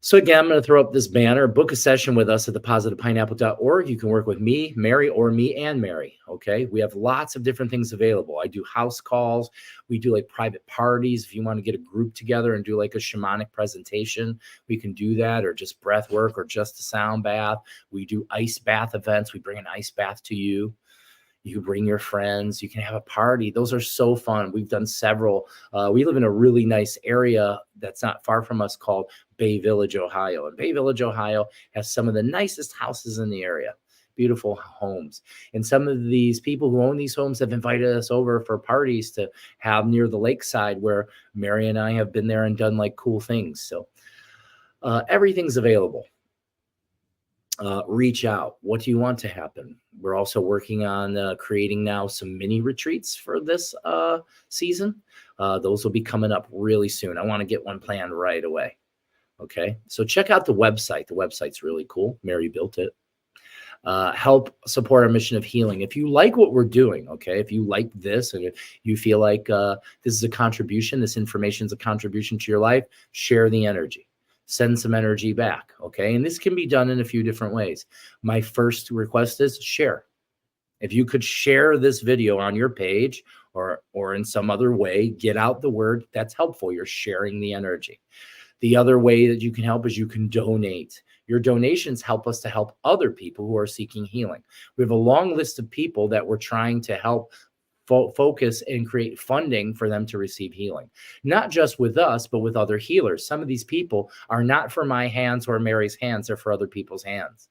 So again, I'm going to throw up this banner. Book a session with us at thepositivepineapple.org. You can work with me, Mary, or me and Mary. Okay. We have lots of different things available. I do house calls. We do like private parties. If you want to get a group together and do like a shamanic presentation, we can do that, or just breath work, or just a sound bath. We do ice bath events. We bring an ice bath to you. You bring your friends, you can have a party. Those are so fun. We've done several. We live in a really nice area that's not far from us called Bay Village, Ohio. And Bay Village, Ohio has some of the nicest houses in the area, beautiful homes. And some of these people who own these homes have invited us over for parties to have near the lakeside, where Mary and I have been there and done like cool things. So everything's available. Reach out. What do you want to happen? We're also working on creating now some mini retreats for this season. Those will be coming up really soon. I want to get one planned right away. Okay. So check out the website. The website's really cool. Mary built it. Help support our mission of healing. If you like what we're doing, okay, if you like this and if you feel like this is a contribution, this information is a contribution to your life, share the energy. Send some energy back, okay? And this can be done in a few different ways. My first request is share. If you could share this video on your page or in some other way, get out the word, that's helpful. You're sharing the energy. The other way that you can help is you can donate. Your donations help us to help other people who are seeking healing. We have a long list of people that we're trying to help focus and create funding for them to receive healing, not just with us, but with other healers. Some of these people are not for my hands or Mary's hands, they're for other people's hands.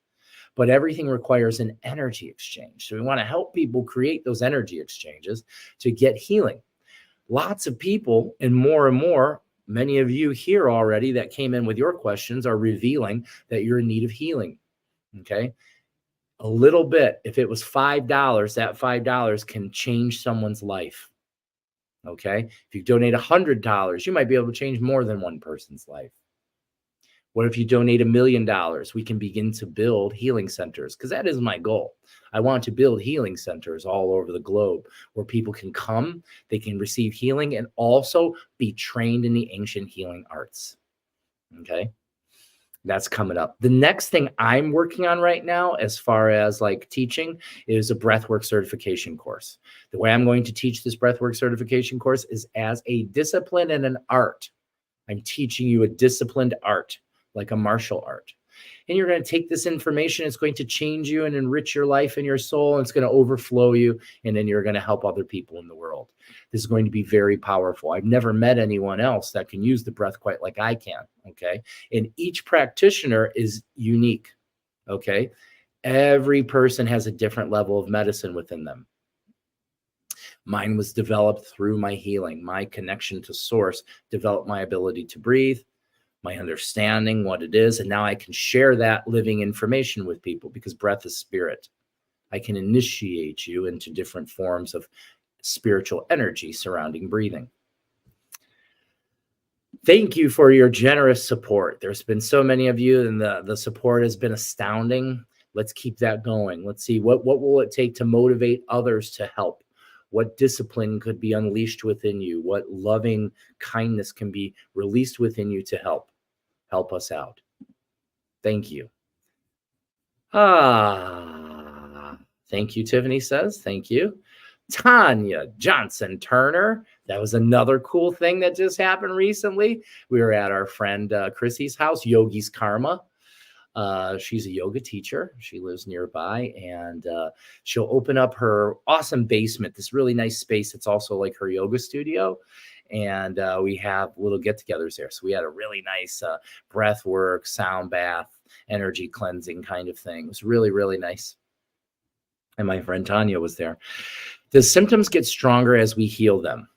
But everything requires an energy exchange. So we want to help people create those energy exchanges to get healing. Lots of people, and more, many of you here already that came in with your questions are revealing that you're in need of healing. Okay. A little bit, if it was $5, that $5 can change someone's life. Okay. If you donate $100, you might be able to change more than one person's life. What if you donate $1 million? We can begin to build healing centers, because that is my goal. I want to build healing centers all over the globe where people can come, they can receive healing, and also be trained in the ancient healing arts. Okay. That's coming up. The next thing I'm working on right now, as far as like teaching, is a breathwork certification course. The way I'm going to teach this breathwork certification course is as a discipline and an art. I'm teaching you a disciplined art, like a martial art. And you're going to take this information. It's going to change you and enrich your life and your soul. And it's going to overflow you. And then you're going to help other people in the world. This is going to be very powerful. I've never met anyone else that can use the breath quite like I can. Okay. And each practitioner is unique. Okay. Every person has a different level of medicine within them. Mine was developed through my healing. My connection to source developed my ability to breathe, my understanding what it is. And now I can share that living information with people, because breath is spirit. I can initiate you into different forms of spiritual energy surrounding breathing. Thank you for your generous support. There's been so many of you, and the support has been astounding. Let's keep that going. Let's see, what will it take to motivate others to help? What discipline could be unleashed within you? What loving kindness can be released within you to help us out? Thank you. Thank you, Tiffany says. Thank you. Tanya Johnson Turner. That was another cool thing that just happened recently. We were at our friend Chrissy's house, Yogi's Karma. She's a yoga teacher. She lives nearby, and she'll open up her awesome basement, this really nice space. It's also like her yoga studio. And we have little get-togethers there. So we had a really nice breath work, sound bath, energy cleansing kind of thing. It was really, really nice. And my friend Tanya was there. The symptoms get stronger as we heal them.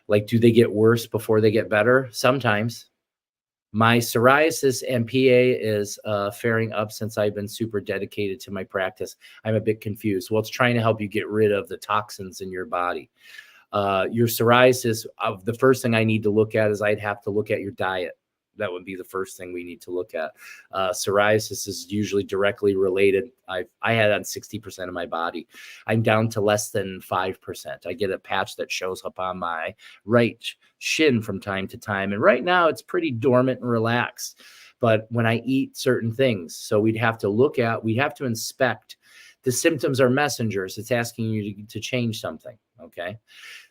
Like, do they get worse before they get better? Sometimes. My psoriasis and PA is faring up since I've been super dedicated to my practice. I'm a bit confused. Well, it's trying to help you get rid of the toxins in your body. Your psoriasis, the first thing I need to look at is I'd have to look at your diet. That would be the first thing we need to look at. Psoriasis is usually directly related. I had on 60% of my body. I'm down to less than 5%. I get a patch that shows up on my right shin from time to time. And right now it's pretty dormant and relaxed. but when I eat certain things, so we'd have to inspect. The symptoms are messengers. It's asking you to change something. Okay.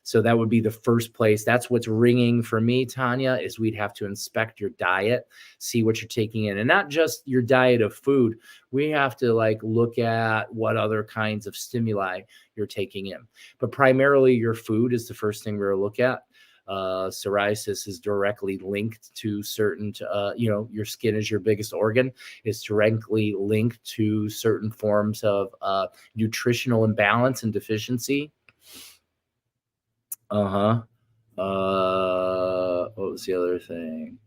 So that would be the first place. That's what's ringing for me, Tanya, is we'd have to inspect your diet, see what you're taking in, and not just your diet of food. We have to like look at what other kinds of stimuli you're taking in. But primarily your food is the first thing we're going to look at. Psoriasis is directly linked to certain, your skin is your biggest organ. It's directly linked to certain forms of nutritional imbalance and deficiency. What was the other thing?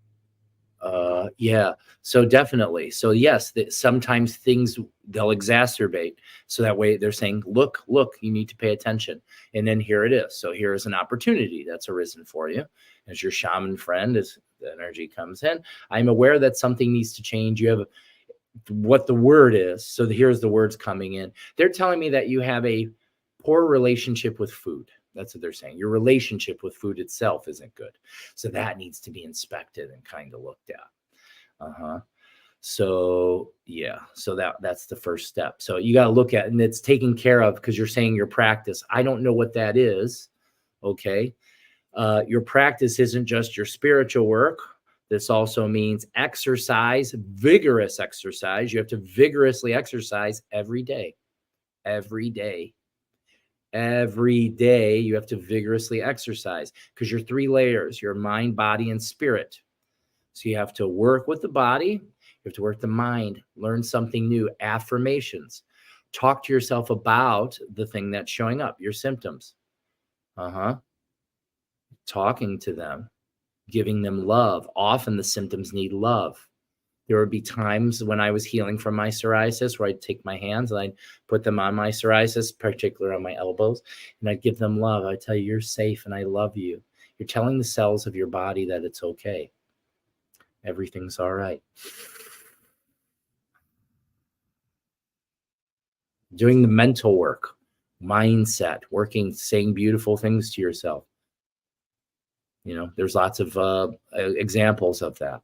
Yeah. So definitely. So yes, sometimes things, they'll exacerbate. So that way they're saying, look, you need to pay attention. And then here it is. So here is an opportunity that's arisen for you as your shaman friend, as the energy comes in. I'm aware that something needs to change. You have what the word is. So here's the words coming in. They're telling me that you have a poor relationship with food. That's what they're saying. Your relationship with food itself isn't good. So that needs to be inspected and kind of looked at. So yeah, so that's the first step. So you got to look at, and it's taken care of because you're saying your practice. I don't know what that is. Okay. Your practice isn't just your spiritual work. This also means exercise, vigorous exercise. You have to vigorously exercise every day. Every day you have to vigorously exercise because your 3 layers, your mind, body, and spirit. So you have to work with the body, you have to work the mind, learn something new, affirmations, talk to yourself about the thing that's showing up, your symptoms. Talking to them, giving them love. Often the symptoms need love. There would be times when I was healing from my psoriasis where I'd take my hands and I'd put them on my psoriasis, particularly on my elbows, and I'd give them love. I'd tell you, you're safe and I love you. You're telling the cells of your body that it's okay. Everything's all right. Doing the mental work, mindset, working, saying beautiful things to yourself. There's lots of examples of that.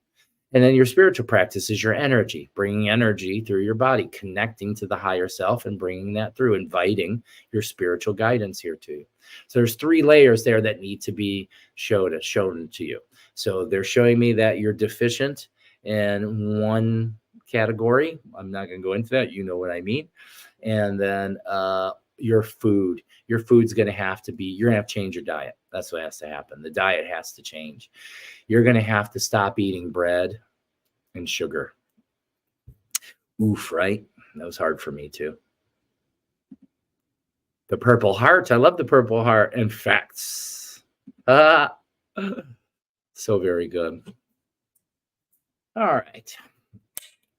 And then your spiritual practice is your energy, bringing energy through your body, connecting to the higher self and bringing that through, inviting your spiritual guidance here too. So there's 3 layers there that need to be shown to you. So they're showing me that you're deficient in one category. I'm not going to go into that. You know what I mean. And then your food's going to have to be, you're going to have to change your diet. That's what has to happen. The diet has to change. You're going to have to stop eating bread and sugar. Oof, right? That was hard for me too. The Purple Heart. I love the Purple Heart. And facts. So very good. All right.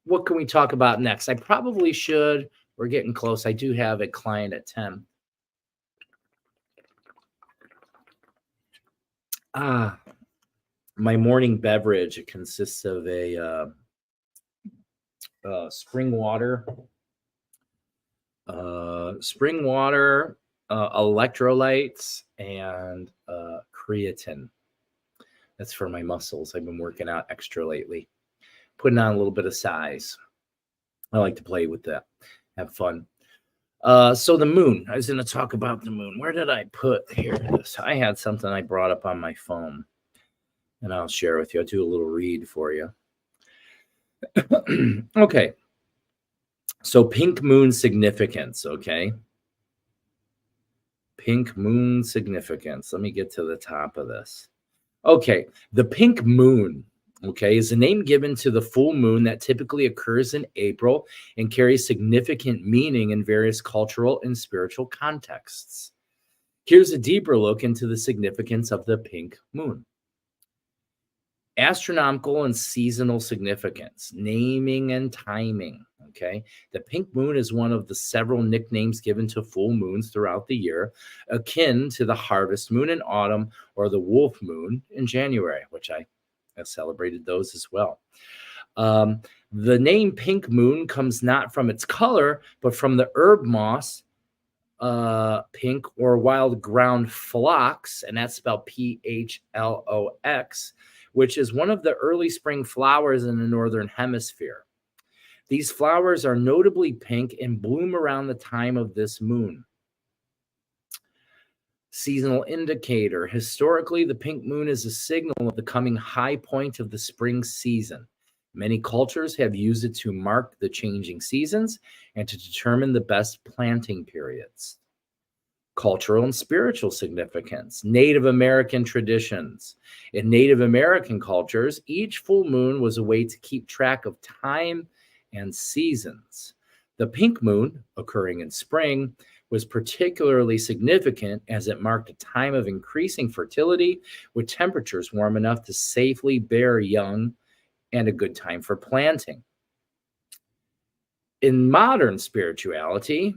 What can we talk about next? I probably should. We're getting close. I do have a client at 10. My morning beverage, it consists of a spring water, electrolytes, and creatine. That's for my muscles. I've been working out extra lately, putting on a little bit of size. I like to play with that, have fun. So the moon, I was going to talk about the moon. Where did I put here? I had something I brought up on my phone, and I'll share with you. I'll do a little read for you. Okay. So pink moon significance, okay? Pink moon significance. Let me get to the top of this. Okay, the pink moon, okay, is a name given to the full moon that typically occurs in April and carries significant meaning in various cultural and spiritual contexts. Here's a deeper look into the significance of the pink moon. Astronomical and seasonal significance, naming and timing, okay? The pink moon is one of the several nicknames given to full moons throughout the year, akin to the harvest moon in autumn or the wolf moon in January, which I have celebrated those as well. The name pink moon comes not from its color, but from the herb moss, pink or wild ground phlox, and that's spelled Phlox, which is one of the early spring flowers in the Northern Hemisphere. These flowers are notably pink and bloom around the time of this moon. Seasonal indicator. Historically, the pink moon is a signal of the coming high point of the spring season. Many cultures have used it to mark the changing seasons and to determine the best planting periods. Cultural and spiritual significance. Native American traditions. In Native American cultures, each full moon was a way to keep track of time and seasons. The pink moon, occurring in spring, was particularly significant as it marked a time of increasing fertility with temperatures warm enough to safely bear young and a good time for planting. In modern spirituality,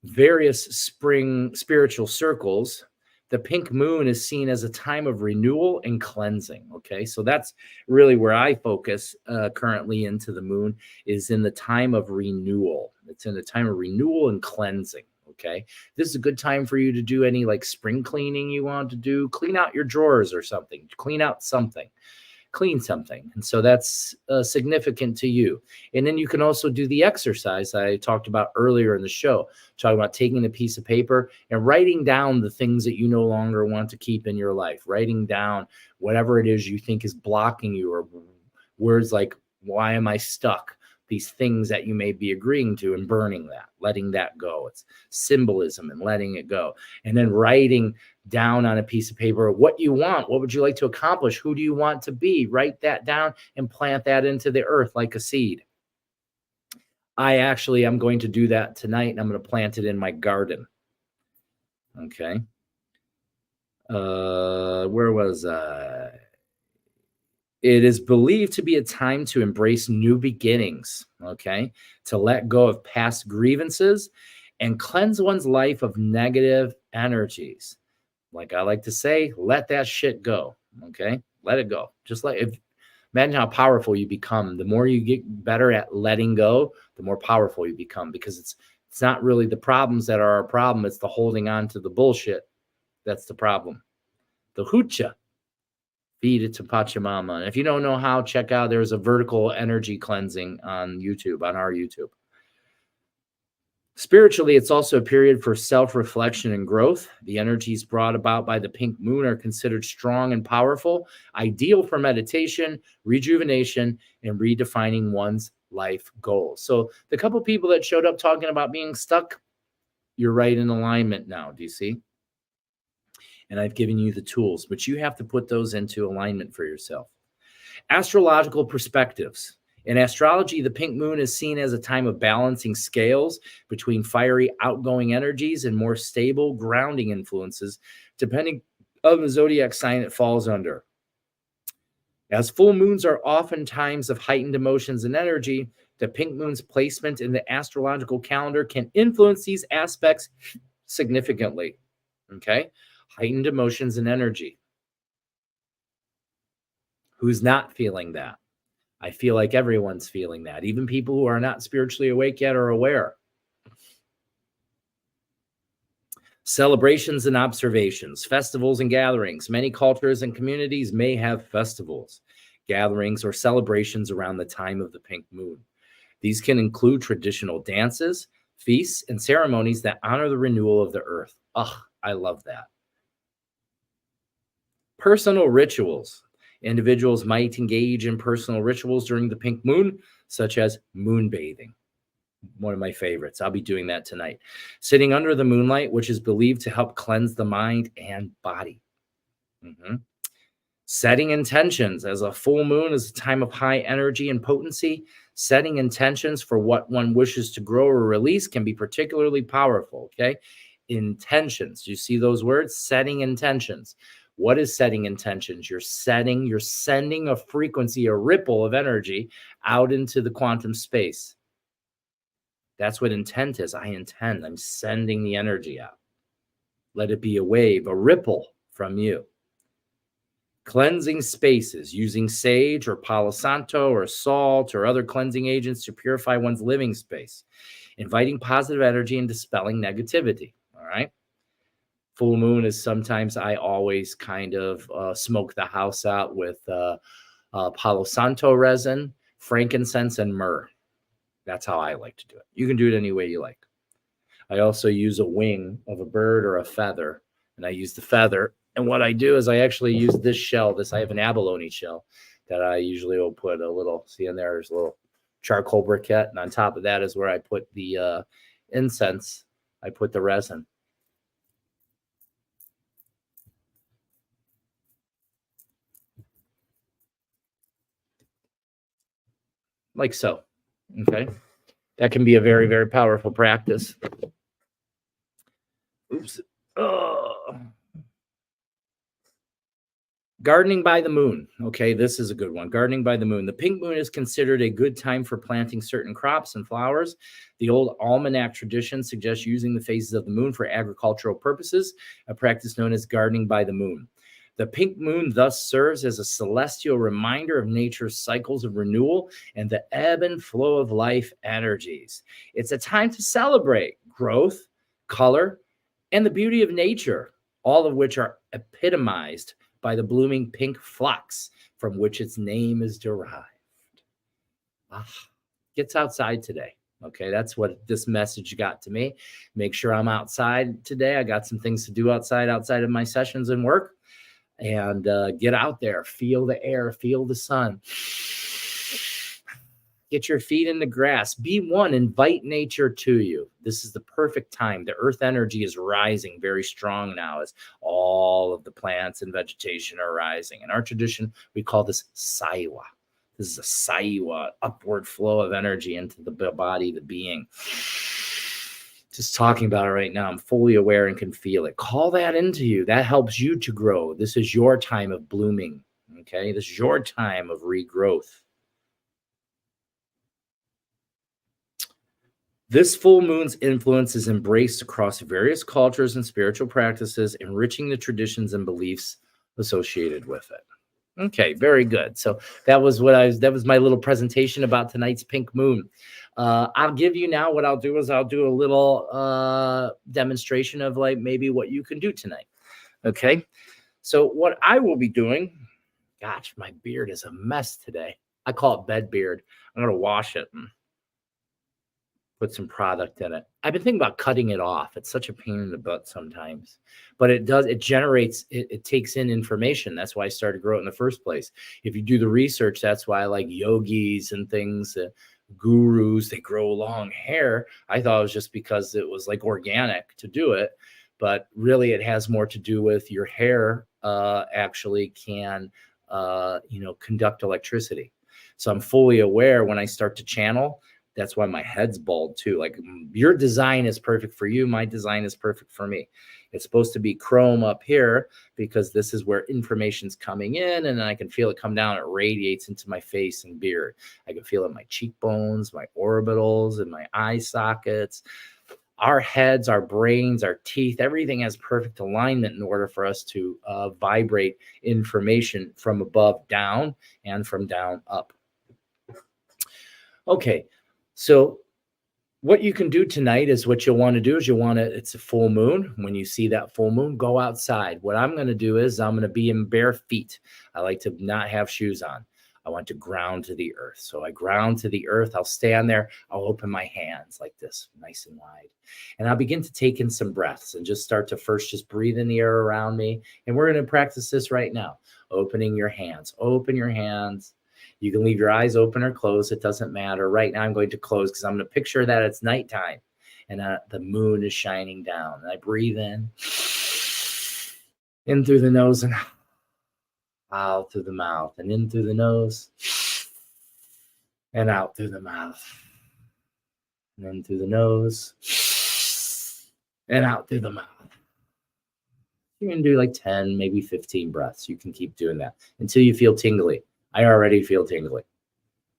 various spring spiritual circles, the pink moon is seen as a time of renewal and cleansing. Okay, so that's really where I focus currently into the moon, is in the time of renewal. It's in the time of renewal and cleansing. Okay, this is a good time for you to do any like spring cleaning you want to do, clean out your drawers or something, clean out something. Clean something. And so that's significant to you. And then you can also do the exercise I talked about earlier in the show, talking about taking a piece of paper and writing down the things that you no longer want to keep in your life, writing down whatever it is you think is blocking you, or words like, why am I stuck? These things that you may be agreeing to, and burning that, letting that go. It's symbolism and letting it go. And then writing down on a piece of paper what you want. What would you like to accomplish? Who do you want to be? Write that down and plant that into the earth like a seed. I actually am going to do that tonight, and I'm going to plant it in my garden. Okay. Where was I? It is believed to be a time to embrace new beginnings, okay, to let go of past grievances and cleanse one's life of negative energies. Like I like to say, let that shit go, okay? Let it go. Just imagine how powerful you become. The more you get better at letting go, the more powerful you become, because it's not really the problems that are our problem. It's the holding on to the bullshit. That's the problem. The hoocha. Feed it to Pachamama. And if you don't know how, check out, there's a vertical energy cleansing on YouTube, on our YouTube. Spiritually, it's also a period for self-reflection and growth. The energies brought about by the pink moon are considered strong and powerful, ideal for meditation, rejuvenation, and redefining one's life goals. So the couple people that showed up talking about being stuck, you're right in alignment now. Do you see? And I've given you the tools, but you have to put those into alignment for yourself. Astrological perspectives. In astrology, the pink moon is seen as a time of balancing scales between fiery, outgoing energies and more stable, grounding influences, depending on the zodiac sign it falls under. As full moons are often times of heightened emotions and energy, the pink moon's placement in the astrological calendar can influence these aspects significantly. Okay? Heightened emotions and energy. Who's not feeling that? I feel like everyone's feeling that. Even people who are not spiritually awake yet are aware. Celebrations and observations, festivals and gatherings. Many cultures and communities may have festivals, gatherings, or celebrations around the time of the pink moon. These can include traditional dances, feasts, and ceremonies that honor the renewal of the earth. Ugh, I love that. Personal rituals. Individuals might engage in personal rituals during the pink moon, such as moonbathing. One of my favorites. I'll be doing that tonight. Sitting under the moonlight, which is believed to help cleanse the mind and body. Setting intentions. As a full moon is a time of high energy and potency, setting intentions for what one wishes to grow or release can be particularly powerful, okay? Intentions. Do you see those words? Setting intentions. What is setting intentions? You're sending a frequency, a ripple of energy out into the quantum space. That's what intent is. I intend. I'm sending the energy out. Let it be a wave, a ripple from you. Cleansing spaces, using sage or Palo Santo or salt or other cleansing agents to purify one's living space. Inviting positive energy and dispelling negativity. All right. Full moon is sometimes I always kind of smoke the house out with Palo Santo resin, frankincense, and myrrh. That's how I like to do it. You can do it any way you like. I also use a wing of a bird or a feather, and I use the feather. And what I do is I actually use this shell. I have an abalone shell that I usually will put a little, see in there's a little charcoal briquette. And on top of that is where I put the incense. I put the resin. Like so. Okay. That can be a very, very powerful practice. Oops. Oh. Gardening by the moon. Okay, this is a good one. Gardening by the moon. The pink moon is considered a good time for planting certain crops and flowers. The old almanac tradition suggests using the phases of the moon for agricultural purposes, a practice known as gardening by the moon. The pink moon thus serves as a celestial reminder of nature's cycles of renewal and the ebb and flow of life energies. It's a time to celebrate growth, color, and the beauty of nature, all of which are epitomized by the blooming pink phlox from which its name is derived. Gets outside today. Okay, that's what this message got to me. Make sure I'm outside today. I got some things to do outside of my sessions and work. And get out there, feel the air, feel the sun. Get your feet in the grass. Be one. Invite nature to you. This is the perfect time. The earth energy is rising very strong now as all of the plants and vegetation are rising. In our tradition, we call this saiwa. This is a saiwa, upward flow of energy into the body, the being. Just talking about it right now, I'm fully aware and can feel it. Call that into you. That helps you to grow. This is your time of blooming. Okay, this is your time of regrowth. This full moon's influence is embraced across various cultures and spiritual practices, enriching the traditions and beliefs associated with it. Okay, very good. So that was my little presentation about tonight's pink moon. I'll give you now what I'll do is I'll do a little demonstration of like maybe what you can do tonight. Okay, so what I will be doing, gosh, my beard is a mess today. I call it bed beard. I'm going to wash it and put some product in it. I've been thinking about cutting it off. It's such a pain in the butt sometimes, but it takes in information. That's why I started growing in the first place. If you do the research, that's why I like yogis and things, gurus, they grow long hair. I thought it was just because it was like organic to do it, but really it has more to do with your hair actually can, conduct electricity. So I'm fully aware when I start to channel. That's why my head's bald too. Like your design is perfect for you. My design is perfect for me. It's supposed to be chrome up here because this is where information's coming in and I can feel it come down. It radiates into my face and beard. I can feel it in my cheekbones, my orbitals, and my eye sockets. Our heads, our brains, our teeth, everything has perfect alignment in order for us to vibrate information from above down and from down up. Okay. So what you can do tonight is what you'll want to do is it's a full moon. When you see that full moon, go outside. What I'm going to do is I'm going to be in bare feet. I like to not have shoes on. I want to ground to the earth. So I ground to the earth. I'll stand there. I'll open my hands like this, nice and wide. And I'll begin to take in some breaths and just start to first just breathe in the air around me. And we're going to practice this right now. Opening your hands. Open your hands. You can leave your eyes open or closed. It doesn't matter. Right now, I'm going to close because I'm going to picture that it's nighttime and the moon is shining down. And I breathe in through the nose and out through the mouth, and in through the nose and out through the mouth, and in through the nose and out through the mouth. You can do like 10, maybe 15 breaths. You can keep doing that until you feel tingly. I already feel tingly.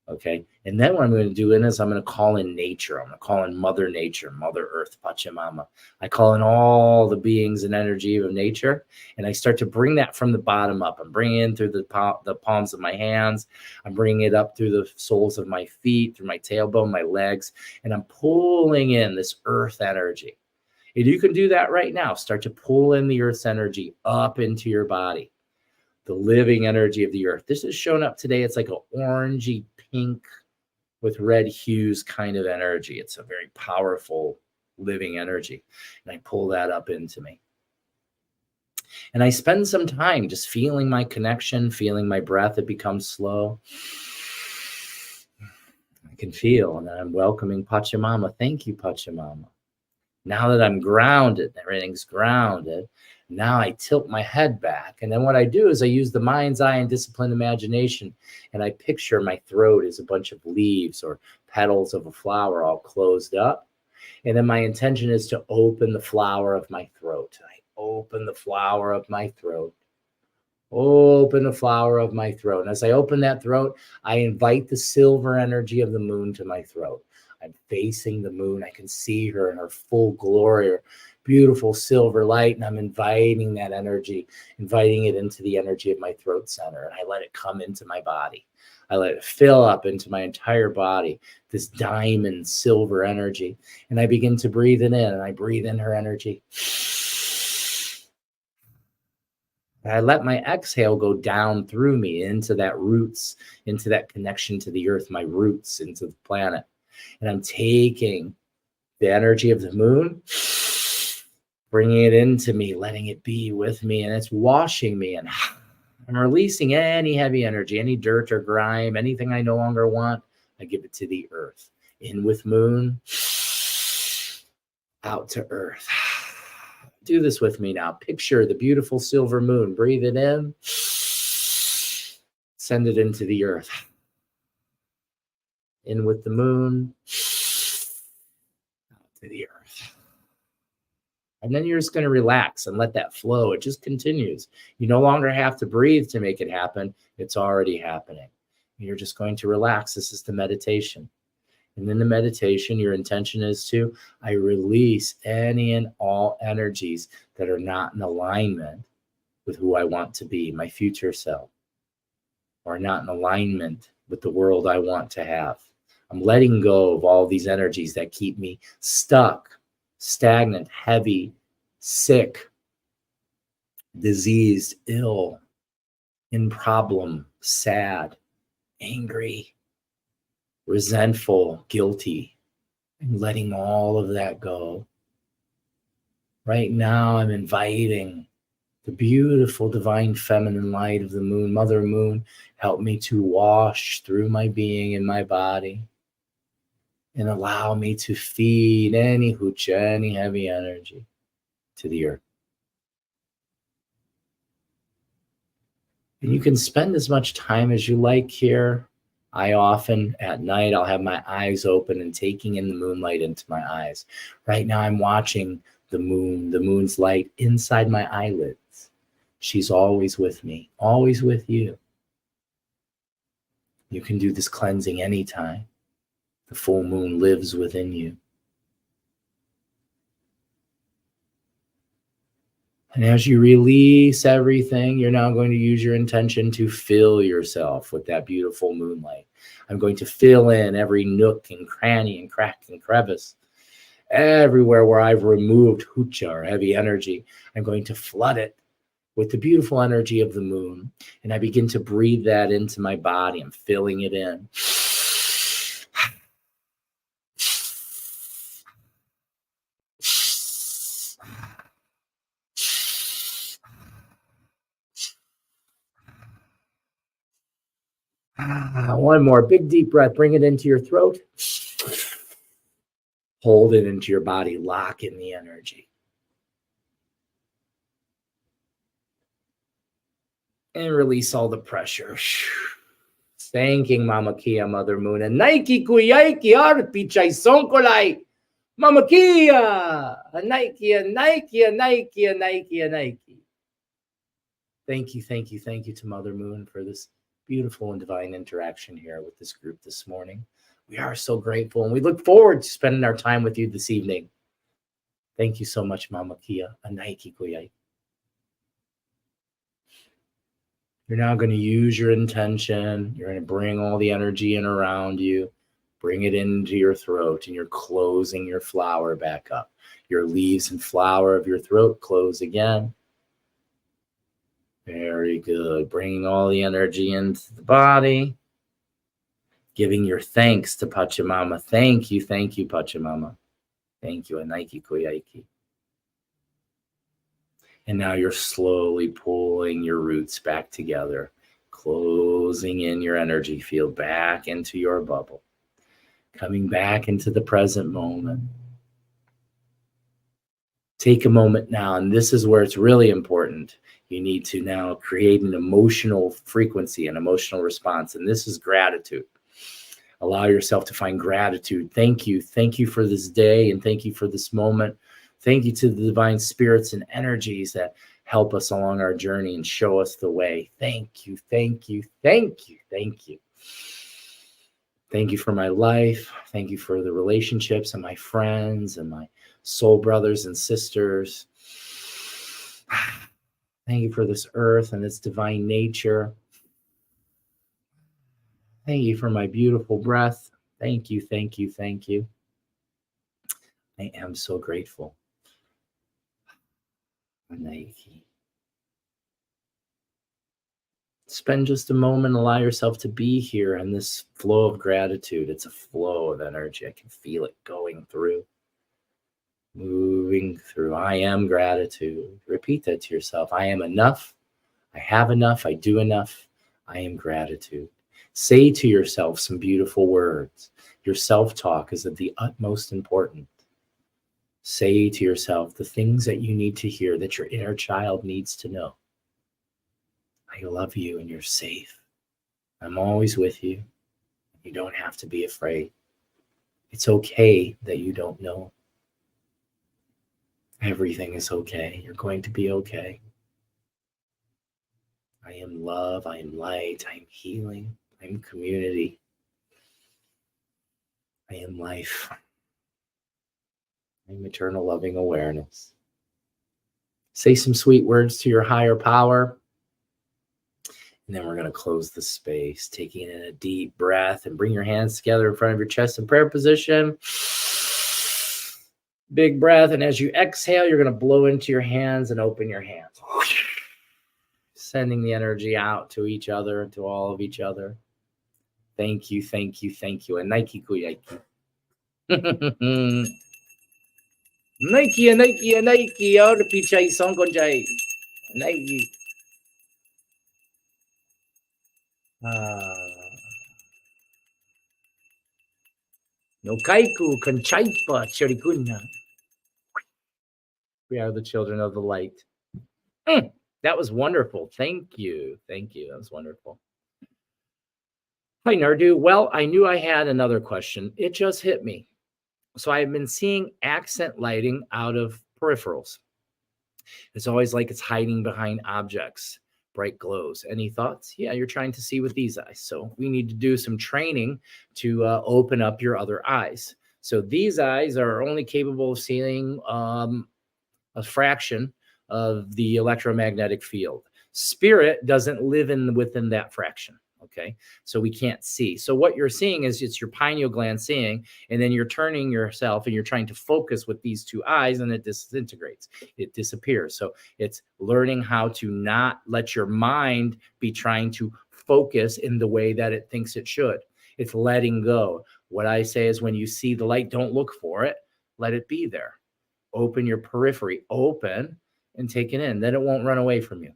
Okay. And then what I'm going to do is I'm going to call in nature. I'm going to call in Mother Nature, Mother Earth, Pachamama. I call in all the beings and energy of nature. And I start to bring that from the bottom up. I'm bringing it in through the palms of my hands. I'm bringing it up through the soles of my feet, through my tailbone, my legs. And I'm pulling in this earth energy. And you can do that right now. Start to pull in the earth's energy up into your body, the living energy of the earth. This is shown up today. It's like an orangey pink with red hues kind of energy. It's a very powerful living energy. And I pull that up into me. And I spend some time just feeling my connection, feeling my breath. It becomes slow. I can feel, and I'm welcoming Pachamama. Thank you, Pachamama. Now that I'm grounded, everything's grounded, now I tilt my head back. And then what I do is I use the mind's eye and disciplined imagination, and I picture my throat as a bunch of leaves or petals of a flower all closed up. And then my intention is to open the flower of my throat. I open the flower of my throat. Open the flower of my throat. And as I open that throat, I invite the silver energy of the moon to my throat. I'm facing the moon. I can see her in her full glory, her beautiful silver light. And I'm inviting that energy, inviting it into the energy of my throat center. And I let it come into my body. I let it fill up into my entire body, this diamond silver energy. And I begin to breathe it in, and I breathe in her energy. I let my exhale go down through me into that roots, into that connection to the earth, my roots into the planet. And I'm taking the energy of the moon, bringing it into me, letting it be with me, and it's washing me. And I'm releasing any heavy energy, any dirt or grime, anything I no longer want. I give it to the earth. In with moon, out to earth. Do this with me now. Picture the beautiful silver moon. Breathe it in. Send it into the earth. In with the moon. Out to the earth. And then you're just going to relax and let that flow. It just continues. You no longer have to breathe to make it happen. It's already happening. You're just going to relax. This is the meditation. And in the meditation, your intention is to, I release any and all energies that are not in alignment with who I want to be, my future self, or not in alignment with the world I want to have. I'm letting go of all these energies that keep me stuck, stagnant, heavy, sick, diseased, ill, in problem, sad, angry, resentful, guilty. I'm letting all of that go. Right now, I'm inviting the beautiful divine feminine light of the moon, Mother Moon, help me to wash through my being and my body and allow me to feed any hucha, any heavy energy to the earth. And you can spend as much time as you like here. I often, at night, I'll have my eyes open and taking in the moonlight into my eyes. Right now, I'm watching the moon's light inside my eyelids. She's always with me, always with you. You can do this cleansing anytime. The full moon lives within you. And as you release everything, you're now going to use your intention to fill yourself with that beautiful moonlight. I'm going to fill in every nook and cranny and crack and crevice. Everywhere where I've removed hucha or heavy energy, I'm going to flood it with the beautiful energy of the moon. And I begin to breathe that into my body. I'm filling it in. One more big deep breath. Bring it into your throat. Hold it into your body. Lock in the energy. And release all the pressure. Thanking Mama Kia, Mother Moon. And Nike Kuyaiki Arpi Chaisonkolai. Mama Kia. Nike, Nike, Nike, Nike, Nike. Thank you to Mother Moon for this beautiful and divine interaction here with this group this morning. We are so grateful, and we look forward to spending our time with you this evening. Thank you so much, Mama Kia. Anaiki Kuyai. You're now going to use your intention. You're going to bring all the energy in around you. Bring it into your throat, and you're closing your flower back up. Your leaves and flower of your throat close again. Very good. Bringing all the energy into the body. Giving your thanks to Pachamama. Thank you, Pachamama. Thank you, Anaiki Koyaiki. And now you're slowly pulling your roots back together, closing in your energy field back into your bubble, coming back into the present moment. Take a moment now, and this is where it's really important. You need to now create an emotional frequency, an emotional response, and this is gratitude. Allow yourself to find gratitude. Thank you. Thank you for this day, and thank you for this moment. Thank you to the divine spirits and energies that help us along our journey and show us the way. Thank you, thank you, thank you, thank you. Thank you for my life. Thank you for the relationships and my friends and my soul brothers and sisters. Thank you for this earth and its divine nature. Thank you for my beautiful breath. Thank you, thank you, thank you. I am so grateful. Spend just a moment, allow yourself to be here in this flow of gratitude. It's a flow of energy. I can feel it going through, moving through. I am gratitude. Repeat that to yourself. I am enough. I have enough. I do enough. I am gratitude. Say to yourself some beautiful words. Your self-talk is of the utmost importance. Say to yourself the things that you need to hear, that your inner child needs to know. I love you and you're safe. I'm always with you. You don't have to be afraid. It's okay that you don't know. Everything is okay. You're going to be okay. I am love. I am light. I am healing. I am community. I am life. I am eternal loving awareness. Say some sweet words to your higher power. And then we're going to close the space, taking in a deep breath and bring your hands together in front of your chest in prayer position. Big breath. And as you exhale, you're going to blow into your hands and open your hands. Sending the energy out to each other and to all of each other. Thank you, thank you, thank you. And Nike Kuyaiki. Nike, Nike, Nike. Or Pichai Songonjai. Nike. No kaiku kanchaipa charikuna. We are the children of the light. That was wonderful. Thank you. Thank you. That was wonderful. Hi, Nardu. Well, I knew I had another question. It just hit me. So I've been seeing accent lighting out of peripherals. It's always like it's hiding behind objects, bright glows. Any thoughts? Yeah, you're trying to see with these eyes. So we need to do some training to open up your other eyes. So these eyes are only capable of seeing a fraction of the electromagnetic field. Spirit doesn't live within that fraction. Okay, so we can't see. So what you're seeing is it's your pineal gland seeing, and then you're turning yourself and you're trying to focus with these two eyes, and it disintegrates. It disappears. So it's learning how to not let your mind be trying to focus in the way that it thinks it should. It's letting go. What I say is when you see the light, don't look for it. Let it be there. Open your periphery, open and take it in. Then it won't run away from you.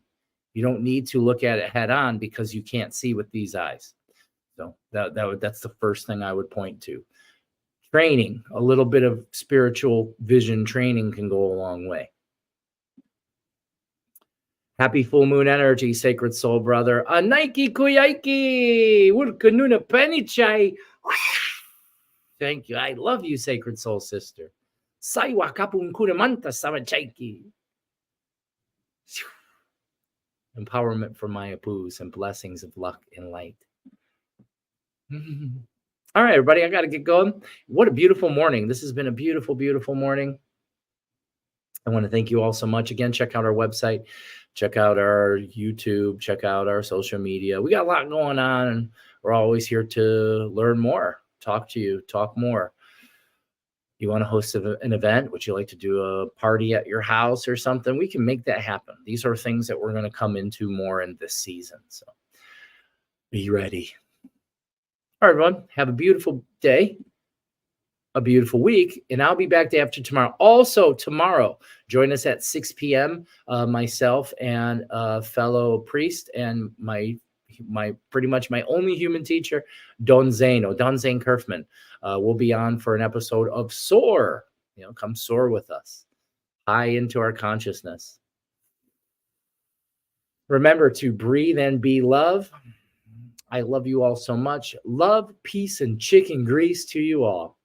You don't need to look at it head on because you can't see with these eyes. So that's the first thing I would point to. Training, a little bit of spiritual vision training can go a long way. Happy full moon energy, sacred soul brother. Nike kuyaiki, wurkanuna penichai. Thank you. I love you, sacred soul sister. Saiwa kapun kunamanta savachaiki. Empowerment for my apus and blessings of luck and light. All right, everybody, I got to get going. What a beautiful morning. This has been a beautiful, beautiful morning. I want to thank you all so much. Again, check out our website, check out our YouTube, check out our social media. We got a lot going on, and we're always here to learn more, talk to you, talk more. You want to host an event? Would you like to do a party at your house or something? We can make that happen. These are things that we're going to come into more in this season. So be ready. All right, everyone. Have a beautiful day, a beautiful week, and I'll be back day after tomorrow. Also, tomorrow, join us at 6 p.m. Myself and a fellow priest and my pretty much my only human teacher, Don Zane Kerfman, will be on for an episode of Soar. Come soar with us, high into our consciousness. Remember to breathe and be love. I love you all so much. Love, peace, and chicken grease to you all.